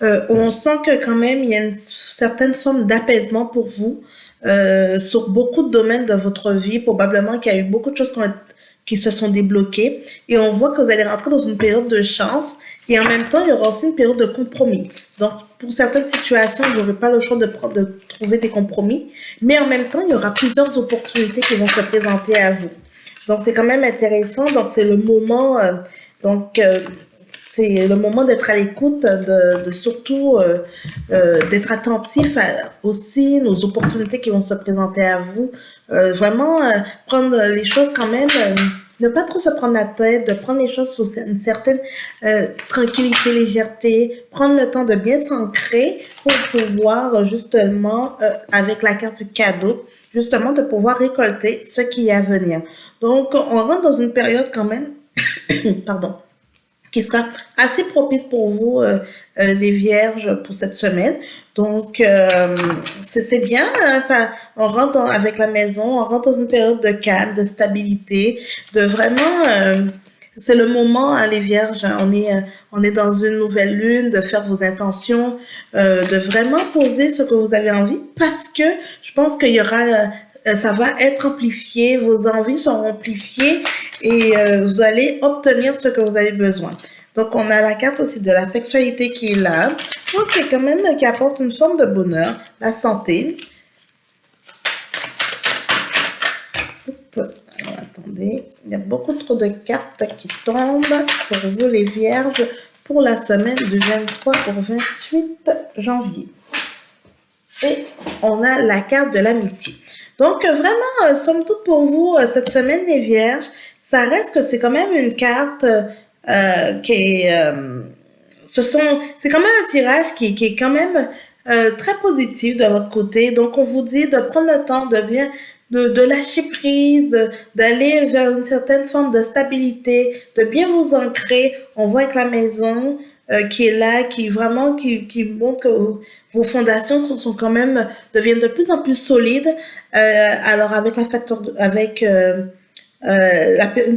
On sent que quand même, il y a une certaine forme d'apaisement pour vous sur beaucoup de domaines de votre vie. Probablement qu'il y a eu beaucoup de choses qui se sont débloquées. Et on voit que vous allez rentrer dans une période de chance. Et en même temps, il y aura aussi une période de compromis. Donc, pour certaines situations, vous n'aurez pas le choix de trouver des compromis. Mais en même temps, il y aura plusieurs opportunités qui vont se présenter à vous. Donc, c'est quand même intéressant. Donc, c'est le moment, c'est le moment d'être à l'écoute, de surtout d'être attentif aussi aux opportunités qui vont se présenter à vous. Vraiment, prendre les choses quand même, ne pas trop se prendre la tête, de prendre les choses sous une certaine tranquillité, légèreté, prendre le temps de bien s'ancrer pour pouvoir justement, avec la carte du cadeau, justement de pouvoir récolter ce qui est à venir. Donc, on rentre dans une période quand même, pardon, qui sera assez propice pour vous, les vierges, pour cette semaine. Donc, c'est bien, ça, on rentre avec la maison, on rentre dans une période de calme, de stabilité, de vraiment, c'est le moment, hein, les vierges, on est dans une nouvelle lune, de faire vos intentions, de vraiment poser ce que vous avez envie, parce que je pense qu'il y aura, ça va être amplifié, vos envies seront amplifiées et vous allez obtenir ce que vous avez besoin. Donc, on a la carte aussi de la sexualité qui est là. Donc, quand même, qui apporte une forme de bonheur, la santé. Alors, attendez, il y a beaucoup trop de cartes qui tombent pour vous les vierges pour la semaine du 23 au 28 janvier. Et on a la carte de l'amitié. Donc vraiment, somme toute pour vous, cette semaine les vierges, ça reste que c'est quand même une carte qui est... c'est quand même un tirage qui est quand même très positif de votre côté. Donc on vous dit de prendre le temps de bien de lâcher prise, d'aller vers une certaine forme de stabilité, de bien vous ancrer. On voit avec la maison qui est là, qui vraiment qui montre que vos fondations sont quand même deviennent de plus en plus solides. Alors avec la facteur avec une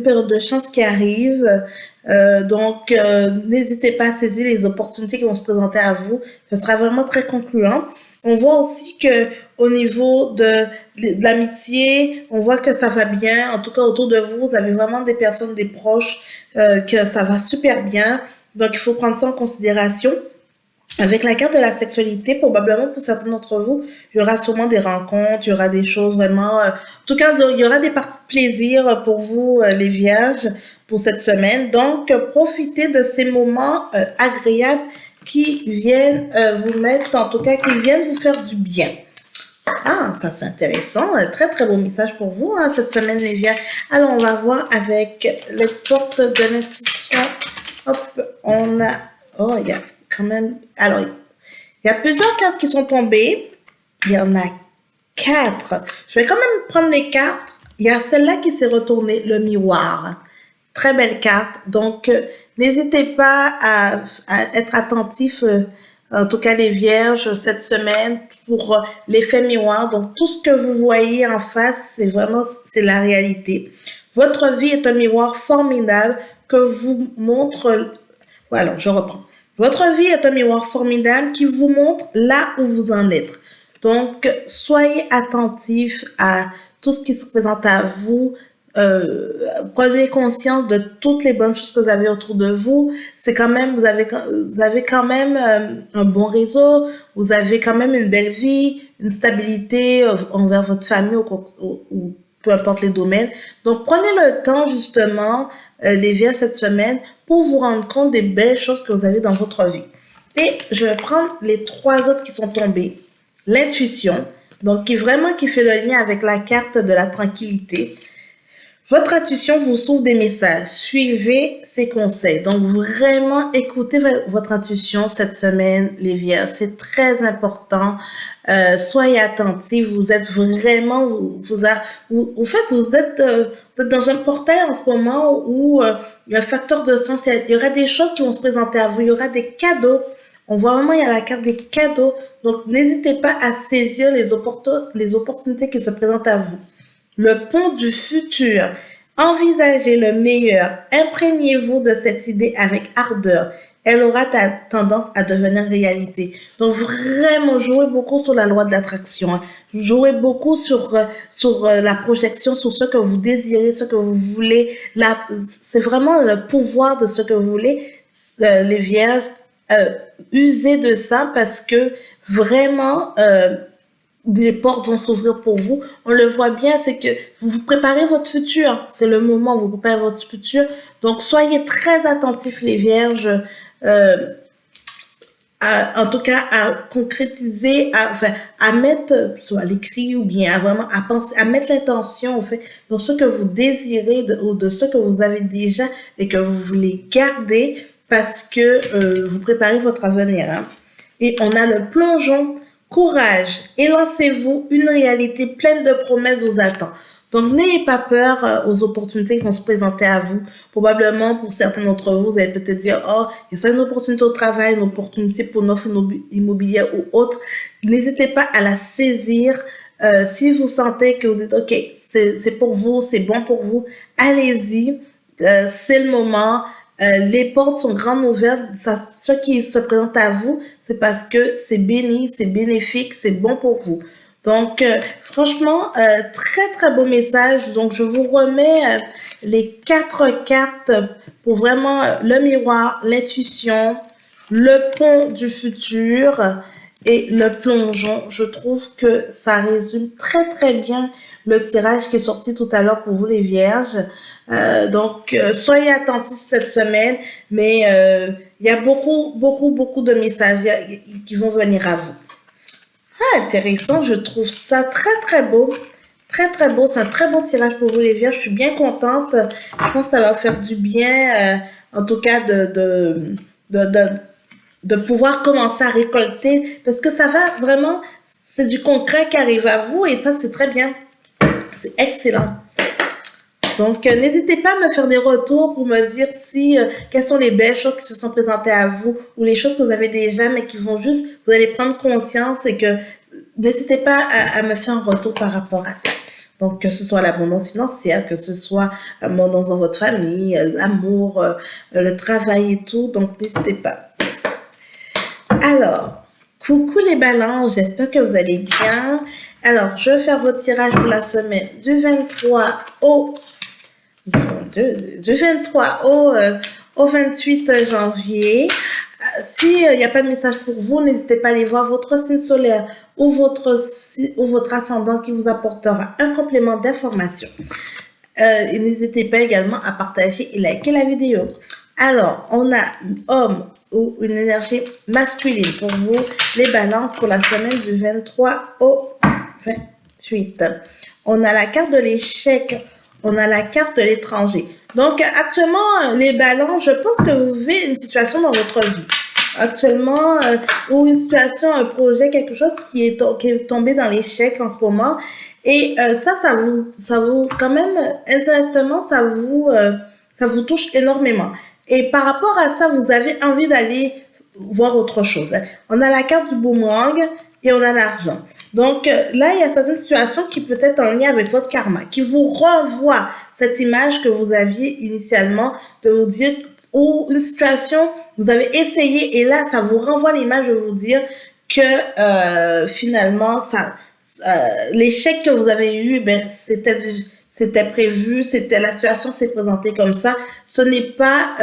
période de chance qui arrive. Donc, n'hésitez pas à saisir les opportunités qui vont se présenter à vous. Ce sera vraiment très concluant. On voit aussi que au niveau de l'amitié, on voit que ça va bien. En tout cas, autour de vous, vous avez vraiment des personnes, des proches, que ça va super bien. Donc, il faut prendre ça en considération. Avec la carte de la sexualité, probablement pour certains d'entre vous, il y aura sûrement des rencontres, il y aura des choses vraiment... en tout cas, il y aura des parties de plaisir pour vous, les vierges, pour cette semaine. Donc, profitez de ces moments agréables qui viennent vous mettre, en tout cas, qui viennent vous faire du bien. Ah, ça c'est intéressant. Un très très beau message pour vous cette semaine, les vierges. Alors, on va voir avec les portes de l'intuition. Hop, on a... Oh, il y a quand même... Alors, il y a plusieurs cartes qui sont tombées. Il y en a 4. Je vais quand même prendre les cartes. Il y a celle-là qui s'est retournée, le miroir. Très belle carte. Donc, n'hésitez pas à être attentif, en tout cas les vierges, cette semaine, pour l'effet miroir. Donc, tout ce que vous voyez en face, c'est la réalité. Votre vie est un miroir formidable que vous montre... Voilà, je reprends. Votre vie est un miroir formidable qui vous montre là où vous en êtes. Donc, soyez attentifs à tout ce qui se présente à vous. Prenez conscience de toutes les bonnes choses que vous avez autour de vous. C'est quand même, vous avez quand même un bon réseau. Vous avez quand même une belle vie, une stabilité envers votre famille ou peu importe les domaines. Donc, prenez le temps justement, les vierges cette semaine, pour vous rendre compte des belles choses que vous avez dans votre vie. Et je vais prendre les 3 autres qui sont tombés. L'intuition, donc qui fait le lien avec la carte de la tranquillité. Votre intuition vous s'ouvre des messages. Suivez ses conseils. Donc, vraiment, écoutez votre intuition cette semaine, les vierges. C'est très important. Soyez attentifs. Vous êtes vraiment... vous êtes dans un portail en ce moment où il y a un facteur de sens. Il y aura des choses qui vont se présenter à vous. Il y aura des cadeaux. On voit vraiment, il y a la carte des cadeaux. Donc, n'hésitez pas à saisir les opportunités qui se présentent à vous. Le pont du futur. Envisagez le meilleur. Imprégnez-vous de cette idée avec ardeur. Elle aura tendance à devenir réalité. Donc vraiment, jouez beaucoup sur la loi de l'attraction. Jouez beaucoup sur la projection, sur ce que vous désirez, ce que vous voulez. C'est vraiment le pouvoir de ce que vous voulez. Les vierges, usez de ça parce que vraiment... des portes vont s'ouvrir pour vous. On le voit bien, c'est que vous préparez votre futur. C'est le moment où vous préparez votre futur. Donc, soyez très attentifs, les vierges, en tout cas, à concrétiser, à mettre soit à l'écrit ou bien à penser, à mettre l'intention, dans ce que vous désirez ou de ce que vous avez déjà et que vous voulez garder parce que vous préparez votre avenir. Hein. Et on a le plongeon. Courage et lancez-vous, une réalité pleine de promesses vous attend. Donc, n'ayez pas peur aux opportunités qui vont se présenter à vous. Probablement, pour certains d'entre vous, vous allez peut-être dire, oh, il y a une opportunité au travail, une opportunité pour une offre immobilière ou autre. N'hésitez pas à la saisir. Si vous sentez que vous dites, OK, c'est pour vous, c'est bon pour vous, allez-y. C'est le moment. Les portes sont grandes ouvertes. Ce qui se présente à vous, c'est parce que c'est béni, c'est bénéfique, c'est bon pour vous. Donc, franchement, très très beau message. Donc, je vous remets les 4 cartes pour vraiment le miroir, l'intuition, le pont du futur et le plongeon. Je trouve que ça résume très très bien le tirage qui est sorti tout à l'heure pour vous les vierges. Donc, soyez attentifs cette semaine, mais il y a beaucoup de messages qui vont venir à vous. Ah, intéressant, je trouve ça très beau. Très beau, c'est un très beau tirage pour vous les vierges. Je suis bien contente. Je pense que ça va faire du bien, en tout cas de pouvoir commencer à récolter, parce que ça va vraiment, c'est du concret qui arrive à vous et ça c'est très bien, c'est excellent. Donc n'hésitez pas à me faire des retours pour me dire si quelles sont les belles choses qui se sont présentées à vous ou les choses que vous avez déjà mais qui vont juste, vous allez prendre conscience et que n'hésitez pas à me faire un retour par rapport à ça. Donc, que ce soit l'abondance financière, que ce soit l'abondance dans votre famille, l'amour, le travail et tout. Donc, n'hésitez pas. Alors, coucou les balances, j'espère que vous allez bien. Alors, je vais faire votre tirage pour la semaine du 23 au 28 janvier. S'il n'y a pas de message pour vous, n'hésitez pas à aller voir votre signe solaire ou votre ascendant qui vous apportera un complément d'information. Et n'hésitez pas également à partager et liker la vidéo. Alors, on a homme ou une énergie masculine pour vous, les balances pour la semaine du 23 au 28. On a la carte de l'échec, on a la carte de l'étranger. Donc, actuellement, les balances, je pense que vous vivez une situation dans votre vie. Actuellement, ou une situation, un projet, quelque chose qui est tombé dans l'échec en ce moment. Et ça vous, quand même, indirectement, ça vous touche énormément. Et par rapport à ça, vous avez envie d'aller voir autre chose. On a la carte du boomerang et on a l'argent. Donc là, il y a certaines situations qui peut être en lien avec votre karma, qui vous renvoient cette image que vous aviez initialement de vous dire, ou une situation, vous avez essayé et là, ça vous renvoie l'image de vous dire que finalement, l'échec que vous avez eu, c'était prévu, la situation s'est présentée comme ça. Ce n'est pas,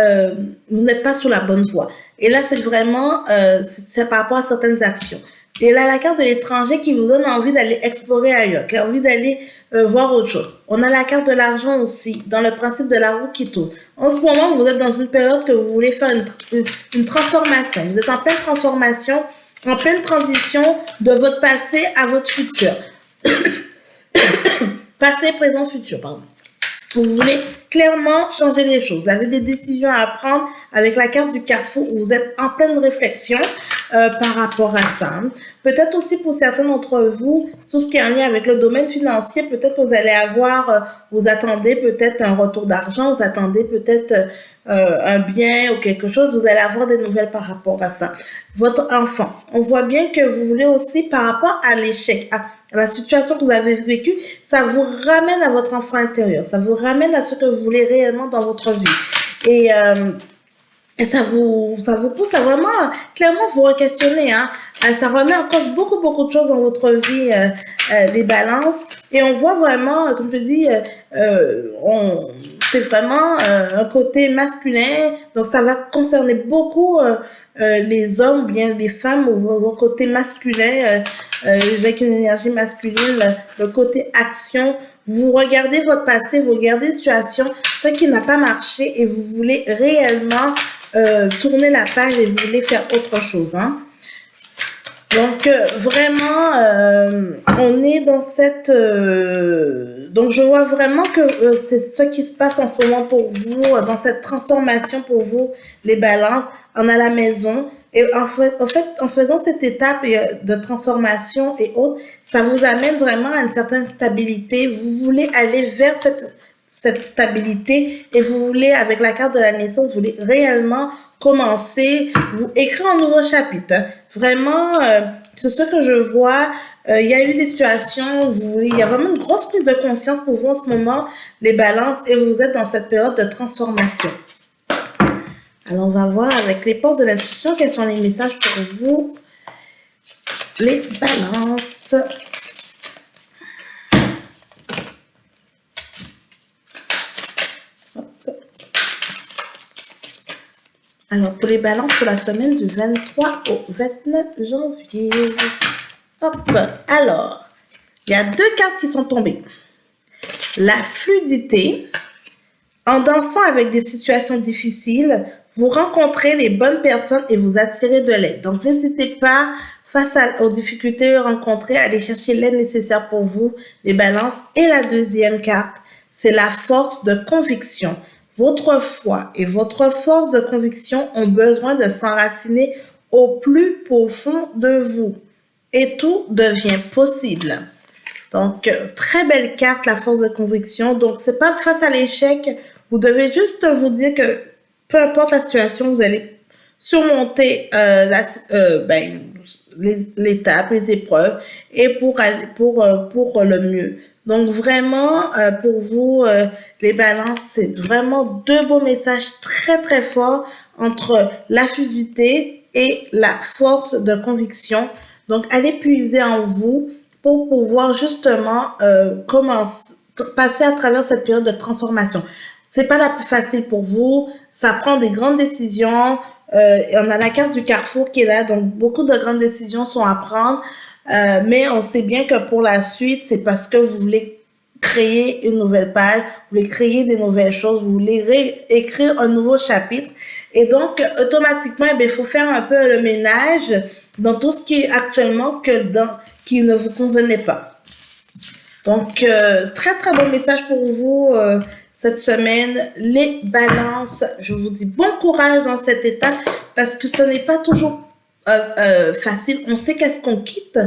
vous n'êtes pas sur la bonne voie. Et là, c'est vraiment, c'est par rapport à certaines actions. Et là, la carte de l'étranger qui vous donne envie d'aller explorer ailleurs, qui a envie d'aller voir autre chose. On a la carte de l'argent aussi, dans le principe de la roue qui tourne. En ce moment, vous êtes dans une période que vous voulez faire une transformation. Vous êtes en pleine transformation, en pleine transition de votre passé à votre futur. Passé, présent, futur, pardon. Vous voulez clairement changer les choses. Vous avez des décisions à prendre avec la carte du carrefour où vous êtes en pleine réflexion par rapport à ça. Peut-être aussi pour certains d'entre vous, tout ce qui est en lien avec le domaine financier, peut-être que vous allez avoir, vous attendez peut-être un retour d'argent, vous attendez peut-être un bien ou quelque chose, vous allez avoir des nouvelles par rapport à ça. Votre enfant, on voit bien que vous voulez aussi par rapport à l'échec, à la situation que vous avez vécue, ça vous ramène à votre enfant intérieur, ça vous ramène à ce que vous voulez réellement dans votre vie. Et ça vous pousse à vraiment clairement vous re-questionner. Ça remet en cause beaucoup de choses dans votre vie, les balances. Et on voit vraiment, comme je dis, c'est vraiment un côté masculin. Donc ça va concerner beaucoup les hommes, bien les femmes, au côté masculin, avec une énergie masculine, le côté action. Vous regardez votre passé, vous regardez la situation, ce qui n'a pas marché et vous voulez réellement tourner la page et vous voulez faire autre chose. Donc vraiment, on est dans cette... donc je vois vraiment que c'est ce qui se passe en ce moment pour vous, dans cette transformation pour vous, les balances. On a la maison. Et en fait, en faisant cette étape de transformation et autres, ça vous amène vraiment à une certaine stabilité. Vous voulez aller vers cette stabilité et vous voulez, avec la carte de la naissance, vous voulez réellement commencer, vous écrire un nouveau chapitre. Vraiment, c'est ce que je vois. Il y a eu des situations où il y a vraiment une grosse prise de conscience pour vous en ce moment, les balances, et vous êtes dans cette période de transformation. Alors, on va voir avec les portes de l'intuition quels sont les messages pour vous, les balances. Alors, pour les balances pour la semaine du 23 au 29 janvier. Hop. Alors, il y a deux cartes qui sont tombées. la fluidité. En dansant avec des situations difficiles, vous rencontrez les bonnes personnes et vous attirez de l'aide. Donc, n'hésitez pas, aux difficultés rencontrées, à aller chercher l'aide nécessaire pour vous, les balances. Et la deuxième carte, c'est la force de conviction. Votre foi et votre force de conviction ont besoin de s'enraciner au plus profond de vous. Et tout devient possible. Donc, très belle carte, la force de conviction. Donc, c'est pas face à l'échec. Vous devez juste vous dire que peu importe la situation, vous allez surmonter l'étape, les épreuves, et pour le mieux. Donc, vraiment, pour vous, les balances, c'est vraiment deux beaux messages très, très forts entre la fluidité et la force de conviction. Donc, allez puiser en vous pour pouvoir justement passer à travers cette période de transformation. C'est pas la plus facile pour vous, ça prend des grandes décisions. On a la carte du carrefour qui est là, donc beaucoup de grandes décisions sont à prendre, mais on sait bien que pour la suite, c'est parce que vous voulez créer une nouvelle page, vous voulez créer des nouvelles choses, vous voulez réécrire un nouveau chapitre, et donc automatiquement, il faut faire un peu le ménage dans tout ce qui est actuellement qui ne vous convenait pas. Donc, très très bon message pour vous cette semaine. Les balances, je vous dis bon courage dans cette étape parce que ce n'est pas toujours facile. On sait qu'est-ce qu'on quitte,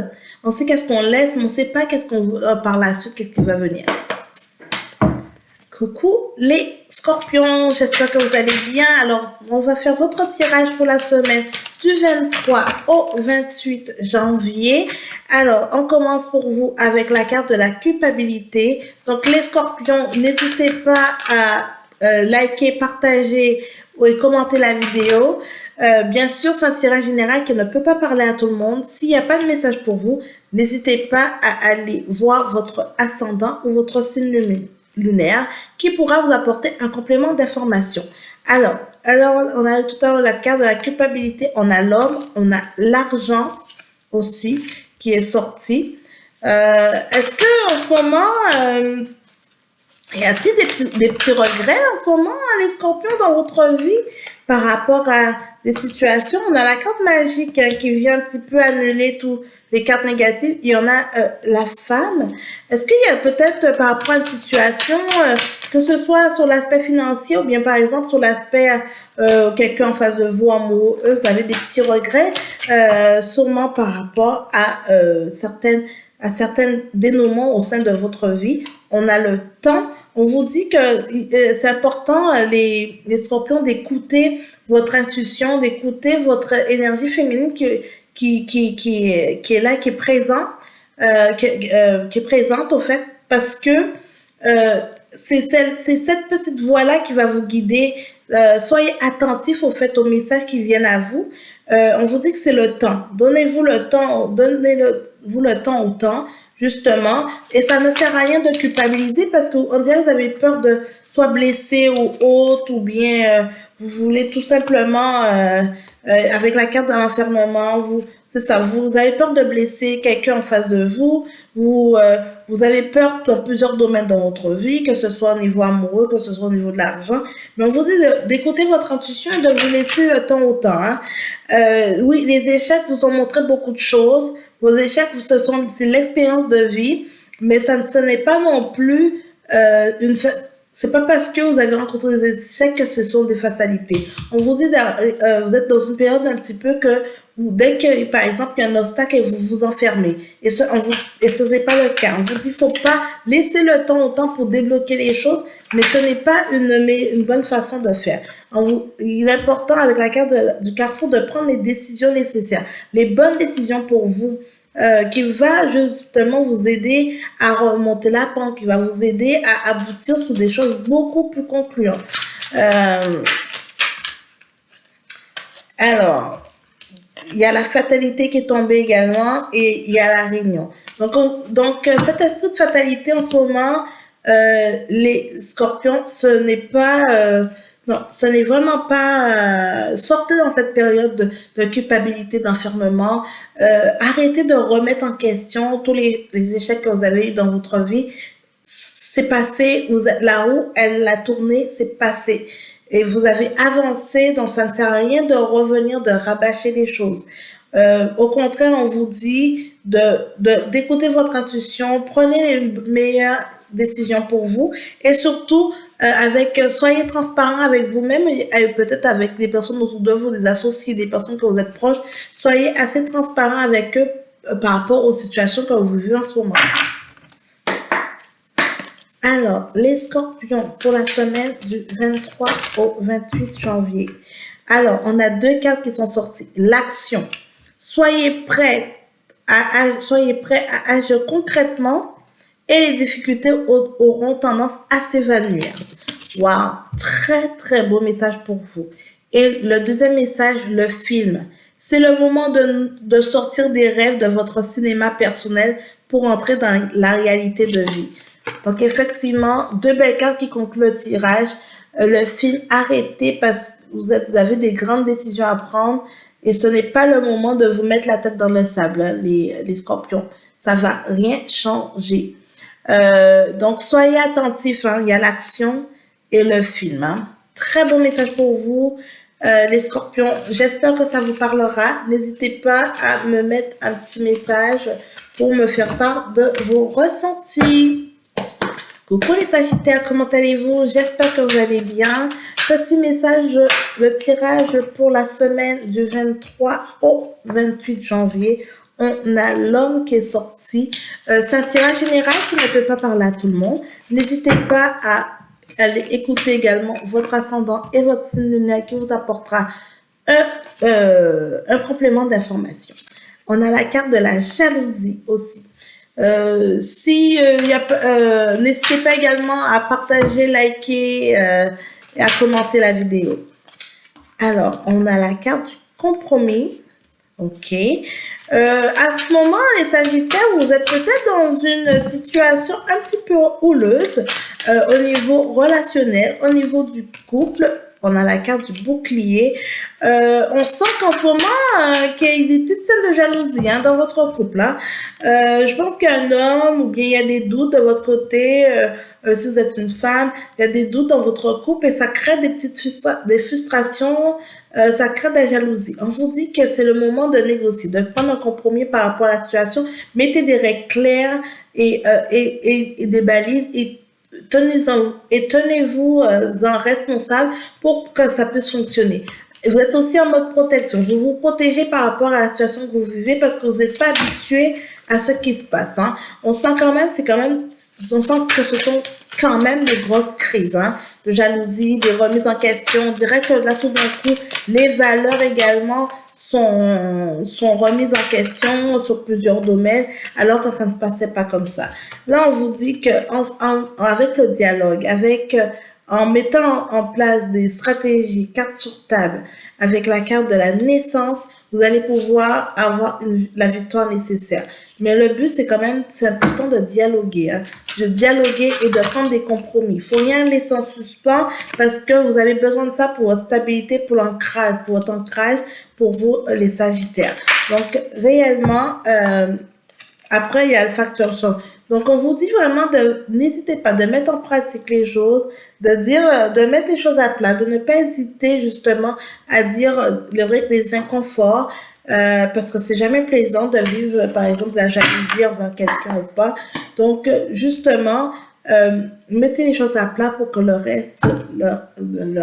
on sait qu'est-ce qu'on laisse, mais on ne sait pas qu'est-ce qu'on par la suite, qu'est-ce qui va venir. Coucou les scorpions, j'espère que vous allez bien. Alors, on va faire votre tirage pour la semaine du 23 au 28 janvier. Alors, on commence pour vous avec la carte de la culpabilité. Donc, les scorpions, n'hésitez pas à liker, partager et commenter la vidéo. Bien sûr, c'est un tirage général qui ne peut pas parler à tout le monde. S'il n'y a pas de message pour vous, n'hésitez pas à aller voir votre ascendant ou votre signe lunaire qui pourra vous apporter un complément d'information. Alors, on a tout à l'heure la carte de la culpabilité, on a l'homme, on a l'argent aussi qui est sorti. Est-ce que en ce moment, y a-t-il des petits regrets en ce moment, les scorpions, dans votre vie par rapport à des situations? On a la carte magique qui vient un petit peu annuler toutes les cartes négatives. Il y en a la femme. Est-ce qu'il y a peut-être par rapport à une situation, que ce soit sur l'aspect financier ou bien par exemple sur l'aspect quelqu'un en face de vous, amoureux, vous avez des petits regrets, sûrement par rapport à certains dénouements au sein de votre vie. On a le temps. On vous dit que c'est important, les scorpions, d'écouter votre intuition, d'écouter votre énergie féminine qui est là, qui est présente, qui est présente au fait, parce que c'est cette petite voix-là qui va vous guider. Soyez attentifs au fait aux messages qui viennent à vous. On vous dit que c'est le temps. Donnez-vous le temps, donnez-vous le temps au temps, justement, et ça ne sert à rien de culpabiliser parce qu'on dirait que vous avez peur de soit blesser ou autre, ou bien vous voulez tout simplement, avec la carte de l'enfermement, c'est ça, vous avez peur de blesser quelqu'un en face de vous, vous avez peur dans plusieurs domaines dans votre vie, que ce soit au niveau amoureux, que ce soit au niveau de l'argent, mais on vous dit d'écouter votre intuition et de vous laisser le temps au temps. Hein. Oui, les échecs vous ont montré beaucoup de choses. Vos échecs, c'est l'expérience de vie, mais ce n'est pas non plus c'est pas parce que vous avez rencontré des échecs que ce sont des fatalités. On vous dit, vous êtes dans une période un petit peu que dès que, par exemple, il y a un obstacle et vous vous enfermez. Et ce n'est pas le cas. On vous dit, il faut pas laisser le temps au temps pour débloquer les choses, mais ce n'est pas une bonne façon de faire. Il est important, avec la carte du carrefour, de prendre les décisions nécessaires, les bonnes décisions pour vous, qui va justement vous aider à remonter la pente, qui va vous aider à aboutir sur des choses beaucoup plus concluantes. Alors, il y a la fatalité qui est tombée également et il y a la réunion. Donc cet esprit de fatalité en ce moment, les scorpions, ce n'est pas... non, ce n'est vraiment pas... sortez dans cette période de culpabilité, d'enfermement. Arrêtez de remettre en question tous les échecs que vous avez eu dans votre vie. c'est passé, la roue, elle a tourné, c'est passé. Et vous avez avancé, donc ça ne sert à rien de revenir, de rabâcher les choses. Au contraire, on vous dit d'écouter votre intuition, prenez les meilleures décisions pour vous et surtout, soyez transparent avec vous-même et peut-être avec des personnes autour de vous, des associés, des personnes que vous êtes proches. Soyez assez transparent avec eux par rapport aux situations que vous vivez en ce moment. Alors, les scorpions pour la semaine du 23 au 28 janvier. Alors, on a 2 cartes qui sont sorties. L'action. Soyez prêts à agir concrètement et les difficultés auront tendance à s'évanouir. Waouh, très très beau message pour vous. Et le deuxième message, le film. C'est le moment de sortir des rêves de votre cinéma personnel pour entrer dans la réalité de vie. Donc effectivement, 2 belles cartes qui concluent le tirage. Le film, arrêtez parce que vous avez des grandes décisions à prendre et ce n'est pas le moment de vous mettre la tête dans le sable, hein, les scorpions. Ça va rien changer. Donc soyez attentifs, hein, il y a l'action et le film. Hein. Très bon message pour vous, les scorpions. J'espère que ça vous parlera. N'hésitez pas à me mettre un petit message pour me faire part de vos ressentis. Coucou les Sagittaires, comment allez-vous? J'espère que vous allez bien. Petit message, le tirage pour la semaine du 23 au 28 janvier. On a l'homme qui est sorti. C'est un tirage général qui ne peut pas parler à tout le monde. N'hésitez pas à aller écouter également votre ascendant et votre signe lunaire qui vous apportera un complément d'information. On a la carte de la jalousie aussi. N'hésitez pas également à partager, liker et à commenter la vidéo. Alors, on a la carte du compromis. Ok. À ce moment, les Sagittaires, vous êtes peut-être dans une situation un petit peu houleuse au niveau relationnel, au niveau du couple. On a la carte du bouclier. On sent qu'en ce moment, qu'il y a des petites scènes de jalousie hein, dans votre couple. Hein. Je pense qu'il y a un homme ou bien il y a des doutes de votre côté. Si vous êtes une femme, il y a des doutes dans votre couple et ça crée des frustrations. Ça crée de la jalousie. On vous dit que c'est le moment de négocier, de prendre un compromis par rapport à la situation. Mettez des règles claires et des balises et tenez-vous en responsable pour que ça puisse fonctionner. Vous êtes aussi en mode protection. Vous vous protégez par rapport à la situation que vous vivez parce que vous n'êtes pas habitué à ce qui se passe. Hein. On sent que ce sont quand même des grosses crises, hein, de jalousie, des remises en question. On dirait que là, tout d'un coup, les valeurs également sont remises en question sur plusieurs domaines, alors que ça ne se passait pas comme ça. Là, on vous dit que avec le dialogue, en mettant en place des stratégies, cartes sur table, avec la carte de la naissance, vous allez pouvoir avoir la victoire nécessaire. Mais le but, c'est important de dialoguer, hein, de dialoguer et de prendre des compromis. Il faut rien laisser en suspens parce que vous avez besoin de ça pour votre stabilité, pour votre ancrage, pour vous, les Sagittaires. Donc, réellement, après, il y a le facteur choc. Donc, on vous dit vraiment n'hésitez pas de mettre en pratique les choses, de mettre les choses à plat, de ne pas hésiter justement à dire les inconforts, parce que c'est jamais plaisant de vivre, par exemple, de la jalousie envers quelqu'un ou pas. Donc, justement, mettez les choses à plat pour que le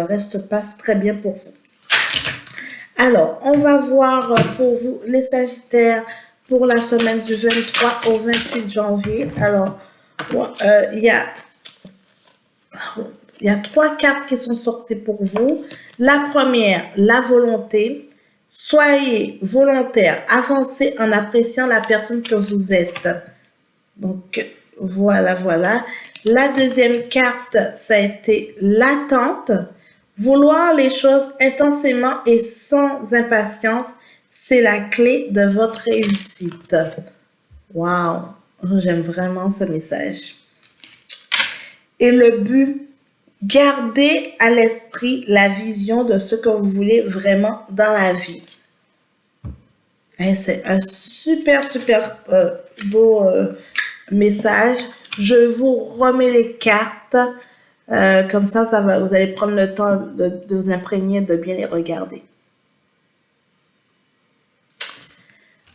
reste passe très bien pour vous. Alors, on va voir pour vous, les Sagittaires, pour la semaine du 23 au 28 janvier. Alors, il y a 3 cartes qui sont sorties pour vous. La première, la volonté. Soyez volontaire, avancez en appréciant la personne que vous êtes. Donc, voilà. La deuxième carte, ça a été l'attente. Vouloir les choses intensément et sans impatience, c'est la clé de votre réussite. Waouh, j'aime vraiment ce message. Et le but, gardez à l'esprit la vision de ce que vous voulez vraiment dans la vie. Et c'est un super beau message. Je vous remets les cartes. Comme ça, vous allez prendre le temps de vous imprégner, de bien les regarder.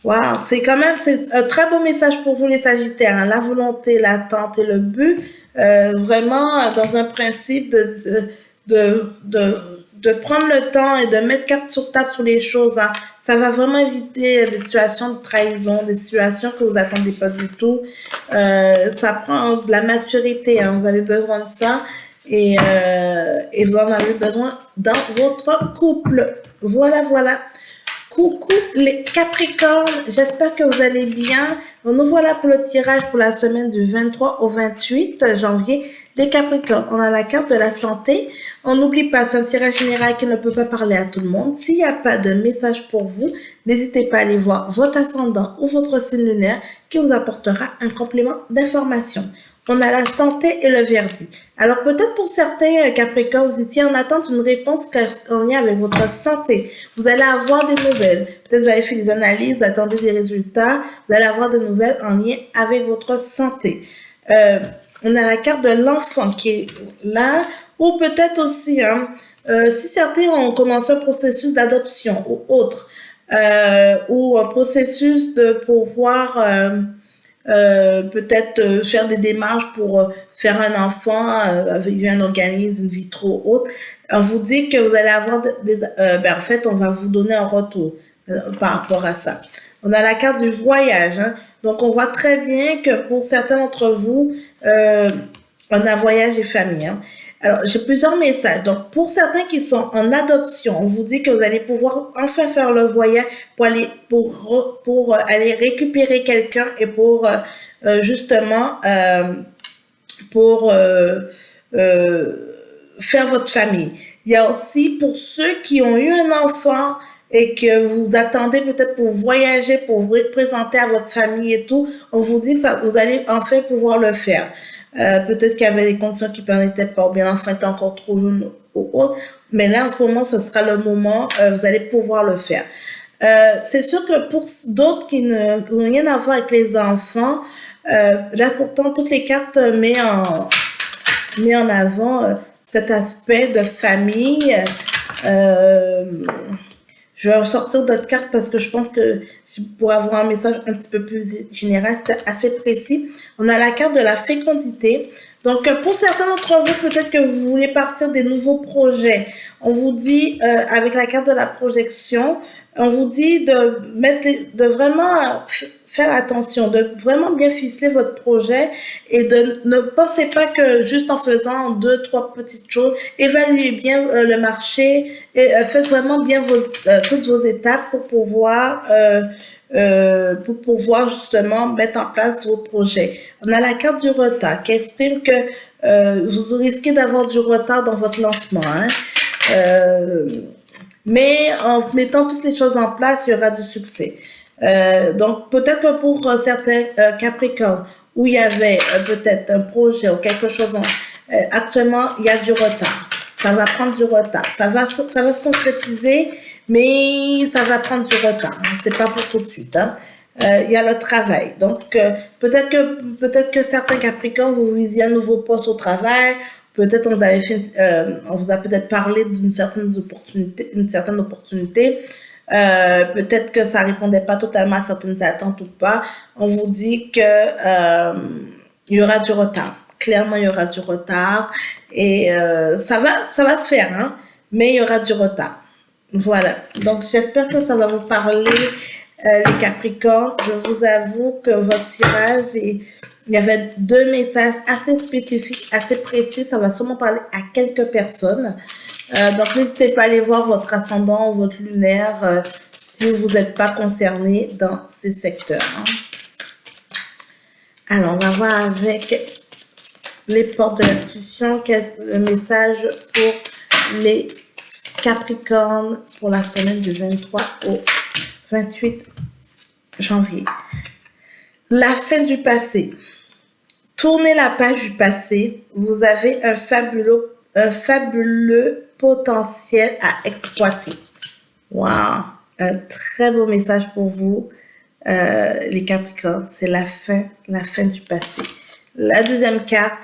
Wow, c'est un très beau message pour vous les Sagittaires, hein. La volonté, l'attente et le but, vraiment dans un principe de prendre le temps et de mettre carte sur table sur les choses, hein. Ça va vraiment éviter des situations de trahison, des situations que vous attendez pas du tout. Ça prend de la maturité, hein. Vous avez besoin de ça et vous en avez besoin dans votre couple. Voilà, voilà. Coucou les Capricornes, j'espère que vous allez bien. Nous voilà pour le tirage pour la semaine du 23 au 28 janvier. Les Capricornes, on a la carte de la santé. On n'oublie pas, c'est un tirage général qui ne peut pas parler à tout le monde. S'il n'y a pas de message pour vous, n'hésitez pas à aller voir votre ascendant ou votre signe lunaire qui vous apportera un complément d'information. On a la santé et le verdict. Alors peut-être pour certains Capricornes, vous étiez en attente d'une réponse en lien avec votre santé. Vous allez avoir des nouvelles. Peut-être vous avez fait des analyses, vous attendez des résultats. Vous allez avoir des nouvelles en lien avec votre santé. On a la carte de l'enfant qui est là. Ou peut-être aussi, hein, si certains ont commencé un processus d'adoption ou autre, ou un processus de pouvoir... peut-être faire des démarches pour faire un enfant avec un organisme in vitro autre. On vous dit que vous allez avoir en fait, on va vous donner un retour par rapport à ça. On a la carte du voyage, hein. Donc, on voit très bien que pour certains d'entre vous, on a voyage et famille, hein. Alors, j'ai plusieurs messages. Donc, pour certains qui sont en adoption, on vous dit que vous allez pouvoir enfin faire le voyage pour aller récupérer quelqu'un et pour justement pour faire votre famille. Il y a aussi pour ceux qui ont eu un enfant et que vous attendez peut-être pour voyager, pour vous présenter à votre famille et tout, on vous dit que vous allez enfin pouvoir le faire. Peut-être qu'il y avait des conditions qui ne permettaient pas, ou bien l'enfant était encore trop jeune ou autre, mais là en ce moment ce sera le moment, vous allez pouvoir le faire. C'est sûr que pour d'autres qui n'ont rien à voir avec les enfants, là pourtant toutes les cartes met en avant cet aspect de famille. Je vais ressortir d'autres cartes parce que je pense que pour avoir un message un petit peu plus général, c'est assez précis. On a la carte de la fécondité. Donc, pour certains d'entre vous, peut-être que vous voulez partir des nouveaux projets. On vous dit, avec la carte de la projection, on vous dit de vraiment faire attention, de vraiment bien ficeler votre projet et de ne pensez pas que juste en faisant 2, 3 petites choses, évaluez bien le marché et faites vraiment bien toutes vos étapes pour pouvoir justement mettre en place vos projets. On a la carte du retard qui exprime que vous risquez d'avoir du retard dans votre lancement, hein. Mais en mettant toutes les choses en place, il y aura du succès. Donc peut-être pour certains Capricornes où il y avait peut-être un projet ou quelque chose, actuellement il y a du retard. Ça va prendre du retard. Ça va se concrétiser, mais ça va prendre du retard. C'est pas pour tout de suite, hein. Il y a le travail. Donc peut-être que certains Capricornes vous visiez un nouveau poste au travail. Peut-être on vous a peut-être parlé d'une certaine opportunité. Peut-être que ça répondait pas totalement à certaines attentes ou pas. On vous dit que il y aura du retard. Clairement, il y aura du retard et ça va se faire, hein, mais il y aura du retard. Voilà. Donc, j'espère que ça va vous parler, les Capricornes. Je vous avoue que votre tirage il y avait 2 messages assez spécifiques, assez précis. Ça va sûrement parler à quelques personnes. Donc, n'hésitez pas à aller voir votre ascendant ou votre lunaire si vous n'êtes pas concerné dans ces secteurs, hein. Alors, on va voir avec les portes de l'intuition, qu'est-ce le message pour les Capricornes pour la semaine du 23 au 28 janvier. La fin du passé. Tournez la page du passé. Vous avez un fabuleux potentiel à exploiter. Wow! Un très beau message pour vous, les Capricornes. C'est la fin du passé. La deuxième carte,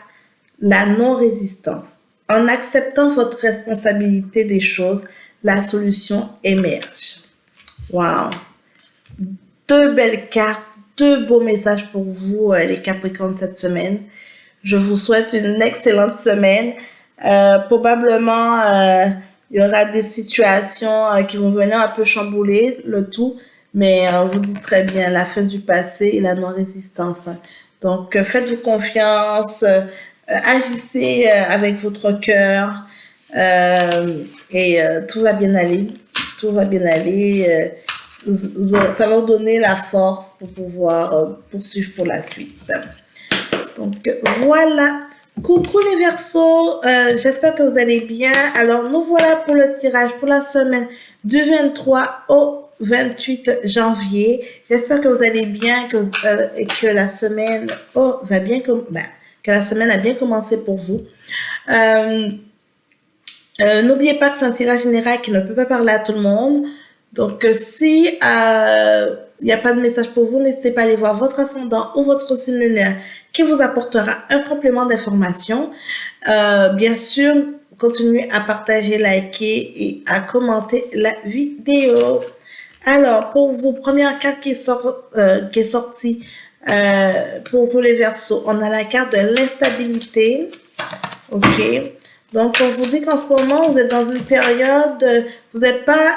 la non-résistance. En acceptant votre responsabilité des choses, la solution émerge. Wow! Deux belles cartes, deux beaux messages pour vous, les Capricornes, cette semaine. Je vous souhaite une excellente semaine. Probablement, il y aura des situations qui vont venir un peu chambouler le tout, mais on vous dit très bien, la fin du passé et la non-résistance. Donc, faites-vous confiance, agissez avec votre cœur et tout va bien aller. Tout va bien aller. Ça va vous donner la force pour pouvoir poursuivre pour la suite. Donc voilà. Coucou les Verseaux, j'espère que vous allez bien. Alors nous voilà pour le tirage pour la semaine du 23 au 28 janvier. J'espère que vous allez bien, que la semaine va bien que la semaine a bien commencé pour vous. N'oubliez pas que c'est un tirage général qui ne peut pas parler à tout le monde. Donc, si il n'y a pas de message pour vous, n'hésitez pas à aller voir votre ascendant ou votre signe lunaire qui vous apportera un complément d'information. Bien sûr, continuez à partager, liker et à commenter la vidéo. Alors, pour vos premières cartes qui est sortie pour vous les Verseaux, on a la carte de l'instabilité. Ok. Donc, on vous dit qu'en ce moment, vous êtes dans une période, vous n'êtes pas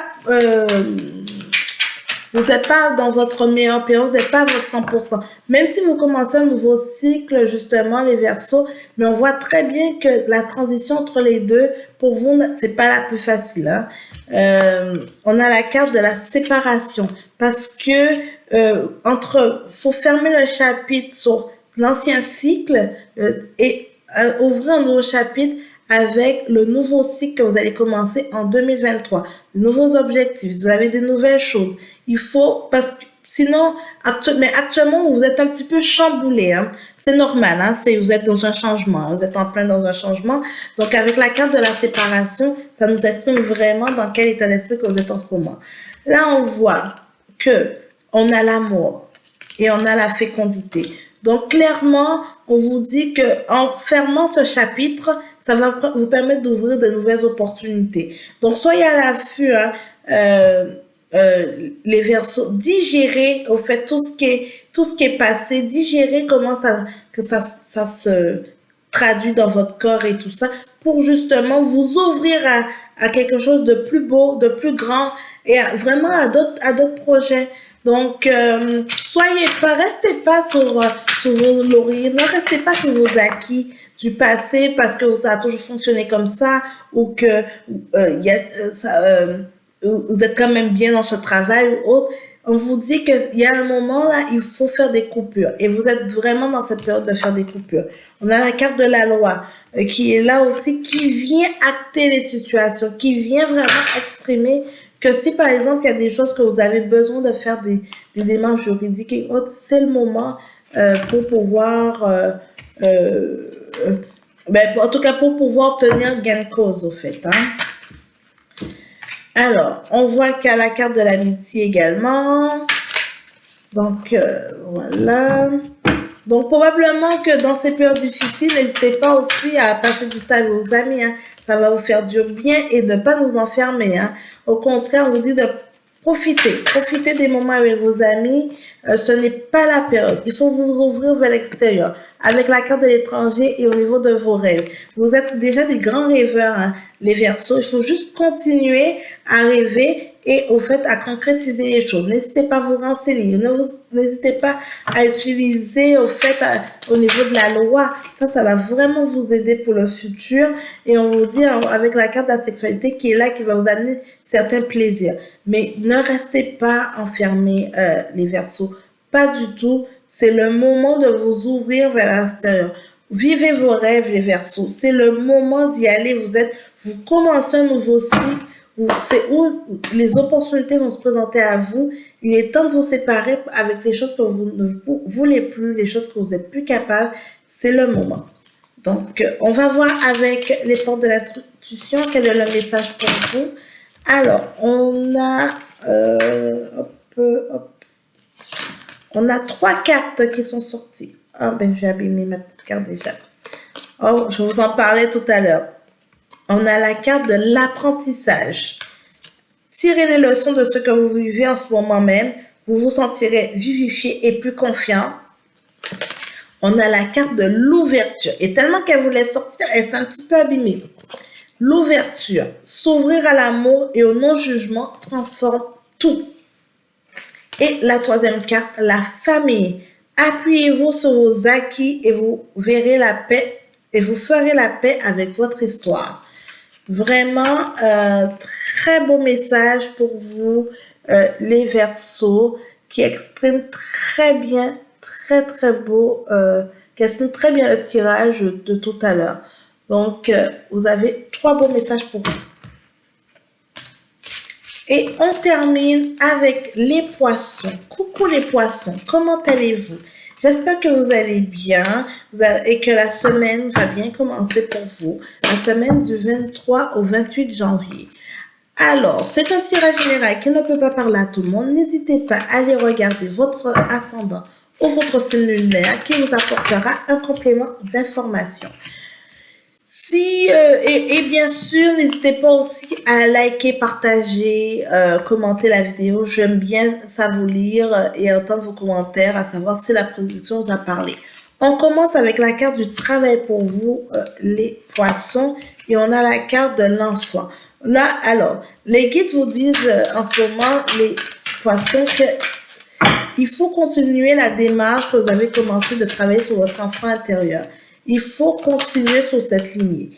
dans votre meilleure période, vous n'êtes pas à votre 100%. Même si vous commencez un nouveau cycle, justement, les Verseaux, mais on voit très bien que la transition entre les deux, pour vous, c'est pas la plus facile. Hein. On a la carte de la séparation parce que faut fermer le chapitre sur l'ancien cycle et ouvrir un nouveau chapitre avec le nouveau cycle que vous allez commencer en 2023. De nouveaux objectifs, vous avez des nouvelles choses. Il faut, parce que sinon, actuellement, vous êtes un petit peu chamboulé. Hein. C'est normal, hein, vous êtes dans un changement, vous êtes en plein dans un changement. Donc, avec la carte de la séparation, ça nous exprime vraiment dans quel état d'esprit que vous êtes en ce moment. Là, on voit que on a l'amour et on a la fécondité. Donc, clairement, on vous dit que en fermant ce chapitre, ça va vous permettre d'ouvrir de nouvelles opportunités. Donc, soyez à l'affût, hein, les Verseaux, digérez au fait tout ce qui est passé, digérez comment ça se traduit dans votre corps et tout ça, pour justement vous ouvrir à quelque chose de plus beau, de plus grand et vraiment à d'autres projets. Donc, restez pas sur vos lauriers, ne restez pas sur vos acquis du passé parce que ça a toujours fonctionné comme ça ou que vous êtes quand même bien dans ce travail ou autre. On vous dit qu'il y a un moment là, il faut faire des coupures et vous êtes vraiment dans cette période de faire des coupures. On a la carte de la loi qui est là aussi, qui vient acter les situations, qui vient vraiment exprimer que si par exemple il y a des choses que vous avez besoin de faire des démarches juridiques et autres, c'est le moment pour pouvoir en tout cas pour pouvoir obtenir gain de cause au fait. Hein. Alors, on voit qu'il y a la carte de l'amitié également. Donc, voilà. Donc, probablement que dans ces périodes difficiles, n'hésitez pas aussi à passer du temps avec vos amis. Hein. Ça va vous faire du bien et ne pas nous enfermer. Hein. Au contraire, on vous dit de profiter des moments avec vos amis. Ce n'est pas la période. Il faut vous ouvrir vers l'extérieur. Avec la carte de l'étranger et au niveau de vos rêves. Vous êtes déjà des grands rêveurs, hein, les Verseaux. Il faut juste continuer à rêver et au fait à concrétiser les choses. N'hésitez pas à vous renseigner. N'hésitez pas à utiliser au fait au niveau de la loi. Ça va vraiment vous aider pour le futur. Et on vous dit avec la carte de la sexualité qui est là, qui va vous amener certains plaisirs. Mais ne restez pas enfermés, les Verseaux. Pas du tout. C'est le moment de vous ouvrir vers l'extérieur. Vivez vos rêves, les Verseaux. C'est le moment d'y aller. Vous commencez un nouveau cycle. C'est où les opportunités vont se présenter à vous. Il est temps de vous séparer avec les choses que vous ne voulez plus, les choses que vous n'êtes plus capable. C'est le moment. Donc, on va voir avec les portes de l'intuition quel est le message pour vous. Alors, on a on a 3 cartes qui sont sorties. Ah, ben, j'ai abîmé ma petite carte déjà. Oh, je vous en parlais tout à l'heure. On a la carte de l'apprentissage. Tirez les leçons de ce que vous vivez en ce moment même. Vous vous sentirez vivifié et plus confiant. On a la carte de l'ouverture. Et tellement qu'elle voulait sortir, elle s'est un petit peu abîmée. L'ouverture, s'ouvrir à l'amour et au non-jugement transforme tout. Et la troisième carte, la famille. Appuyez-vous sur vos acquis et vous verrez la paix et vous ferez la paix avec votre histoire. Vraiment, très beau message pour vous, les Verseaux, qui exprime très bien, très beau, qui exprime très bien le tirage de tout à l'heure. Donc, vous avez 3 beaux messages pour vous. Et on termine avec les poissons. Coucou les poissons, comment allez-vous? J'espère que vous allez bien et que la semaine va bien commencer pour vous. La semaine du 23 au 28 janvier. Alors, c'est un tirage général qui ne peut pas parler à tout le monde. N'hésitez pas à aller regarder votre ascendant ou votre signe lunaire qui vous apportera un complément d'information. Et bien sûr, n'hésitez pas aussi à liker, partager, commenter la vidéo. J'aime bien ça vous lire et entendre vos commentaires, à savoir si la production vous a parlé. On commence avec la carte du travail pour vous, les poissons, et on a la carte de l'enfant. Là, alors, les guides vous disent en ce moment, les poissons, qu'il faut continuer la démarche que vous avez commencé de travailler sur votre enfant intérieur. Il faut continuer sur cette lignée.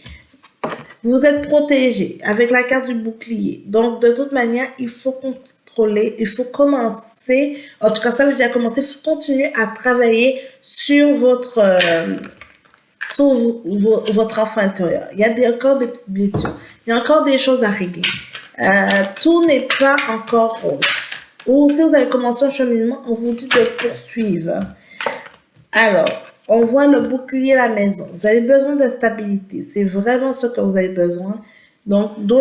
Vous êtes protégé avec la carte du bouclier. Donc, de toute manière, il faut contrôler, il faut commencer, en tout cas, ça veut dire commencer, il faut continuer à travailler sur votre enfant intérieur. Il y a encore des petites blessures. Il y a encore des choses à régler. Tout n'est pas encore rose. Ou si vous avez commencé un cheminement, on vous dit de poursuivre. Alors, on voit le bouclier, la maison. Vous avez besoin de stabilité. C'est vraiment ce que vous avez besoin. Donc, d'où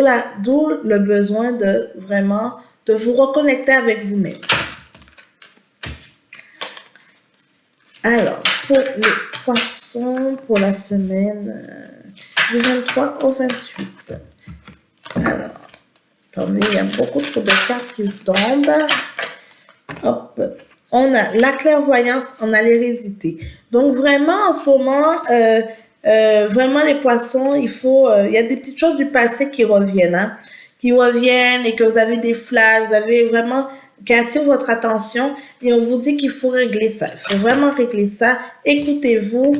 le besoin de vraiment de vous reconnecter avec vous-même. Alors, pour les poissons, pour la semaine du 23 au 28. Alors, attendez, il y a beaucoup trop de cartes qui tombent. Hop. On a la clairvoyance, on a l'hérédité. Donc vraiment, en ce moment, vraiment les poissons, il y a des petites choses du passé qui reviennent, et que vous avez des flashs, vous avez vraiment, qui attirent votre attention et on vous dit qu'il faut régler ça. Il faut vraiment régler ça. Écoutez-vous,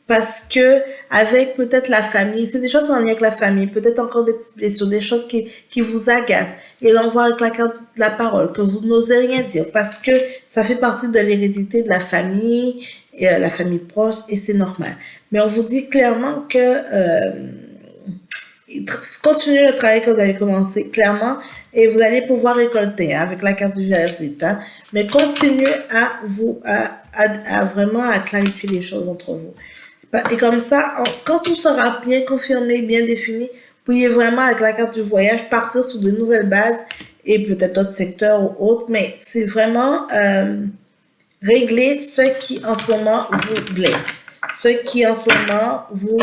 parce que avec peut-être la famille, c'est des choses en lien avec la famille, peut-être encore des petites blessures, des choses qui vous agacent. Et l'on voit avec la carte de la parole que vous n'osez rien dire parce que ça fait partie de l'hérédité de la famille, et la famille proche, et c'est normal. Mais on vous dit clairement que continuez le travail que vous avez commencé, clairement, et vous allez pouvoir récolter avec la carte du verdict. Mais continuez à vraiment à clarifier les choses entre vous. Et comme ça, quand tout sera bien confirmé, bien défini, vous pourriez vraiment, avec la carte du voyage, partir sur de nouvelles bases et peut-être d'autres secteurs ou autres, mais c'est vraiment régler ce qui en ce moment vous blesse, ce qui en ce moment vous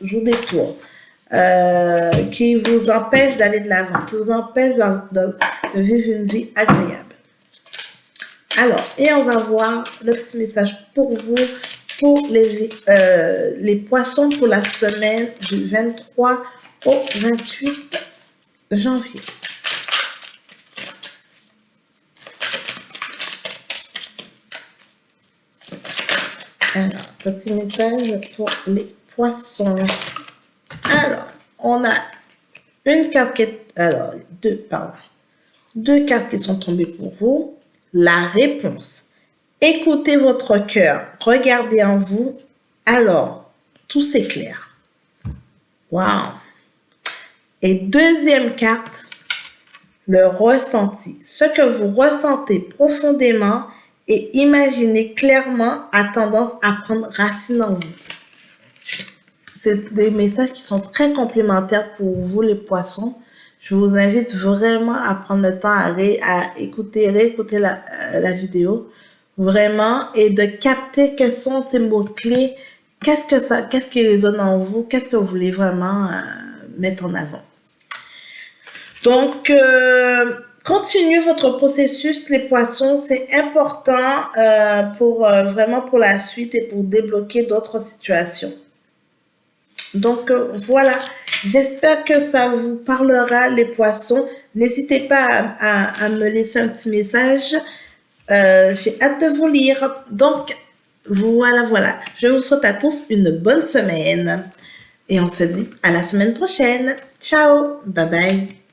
joue des tours, qui vous empêche d'aller de l'avant, qui vous empêche de vivre une vie agréable. Alors, et on va voir le petit message pour vous, pour les poissons pour la semaine du 23 au 28 janvier. Alors, petit message pour les poissons. Alors, on a une carte qui est... Alors, deux cartes qui sont tombées pour vous. La réponse. Écoutez votre cœur. Regardez en vous. Alors, tout s'éclaire. Waouh! Et deuxième carte, le ressenti. Ce que vous ressentez profondément et imaginez clairement a tendance à prendre racine en vous. C'est des messages qui sont très complémentaires pour vous les poissons. Je vous invite vraiment à prendre le temps à réécouter la vidéo vraiment, et de capter quels sont ces mots-clés, qu'est-ce qui résonne en vous, qu'est-ce que vous voulez vraiment mettre en avant. Donc, continuez votre processus, les poissons, c'est important pour vraiment pour la suite et pour débloquer d'autres situations. Donc voilà, j'espère que ça vous parlera les poissons. N'hésitez pas à me laisser un petit message. J'ai hâte de vous lire. Donc voilà. Je vous souhaite à tous une bonne semaine. Et on se dit à la semaine prochaine. Ciao, bye bye.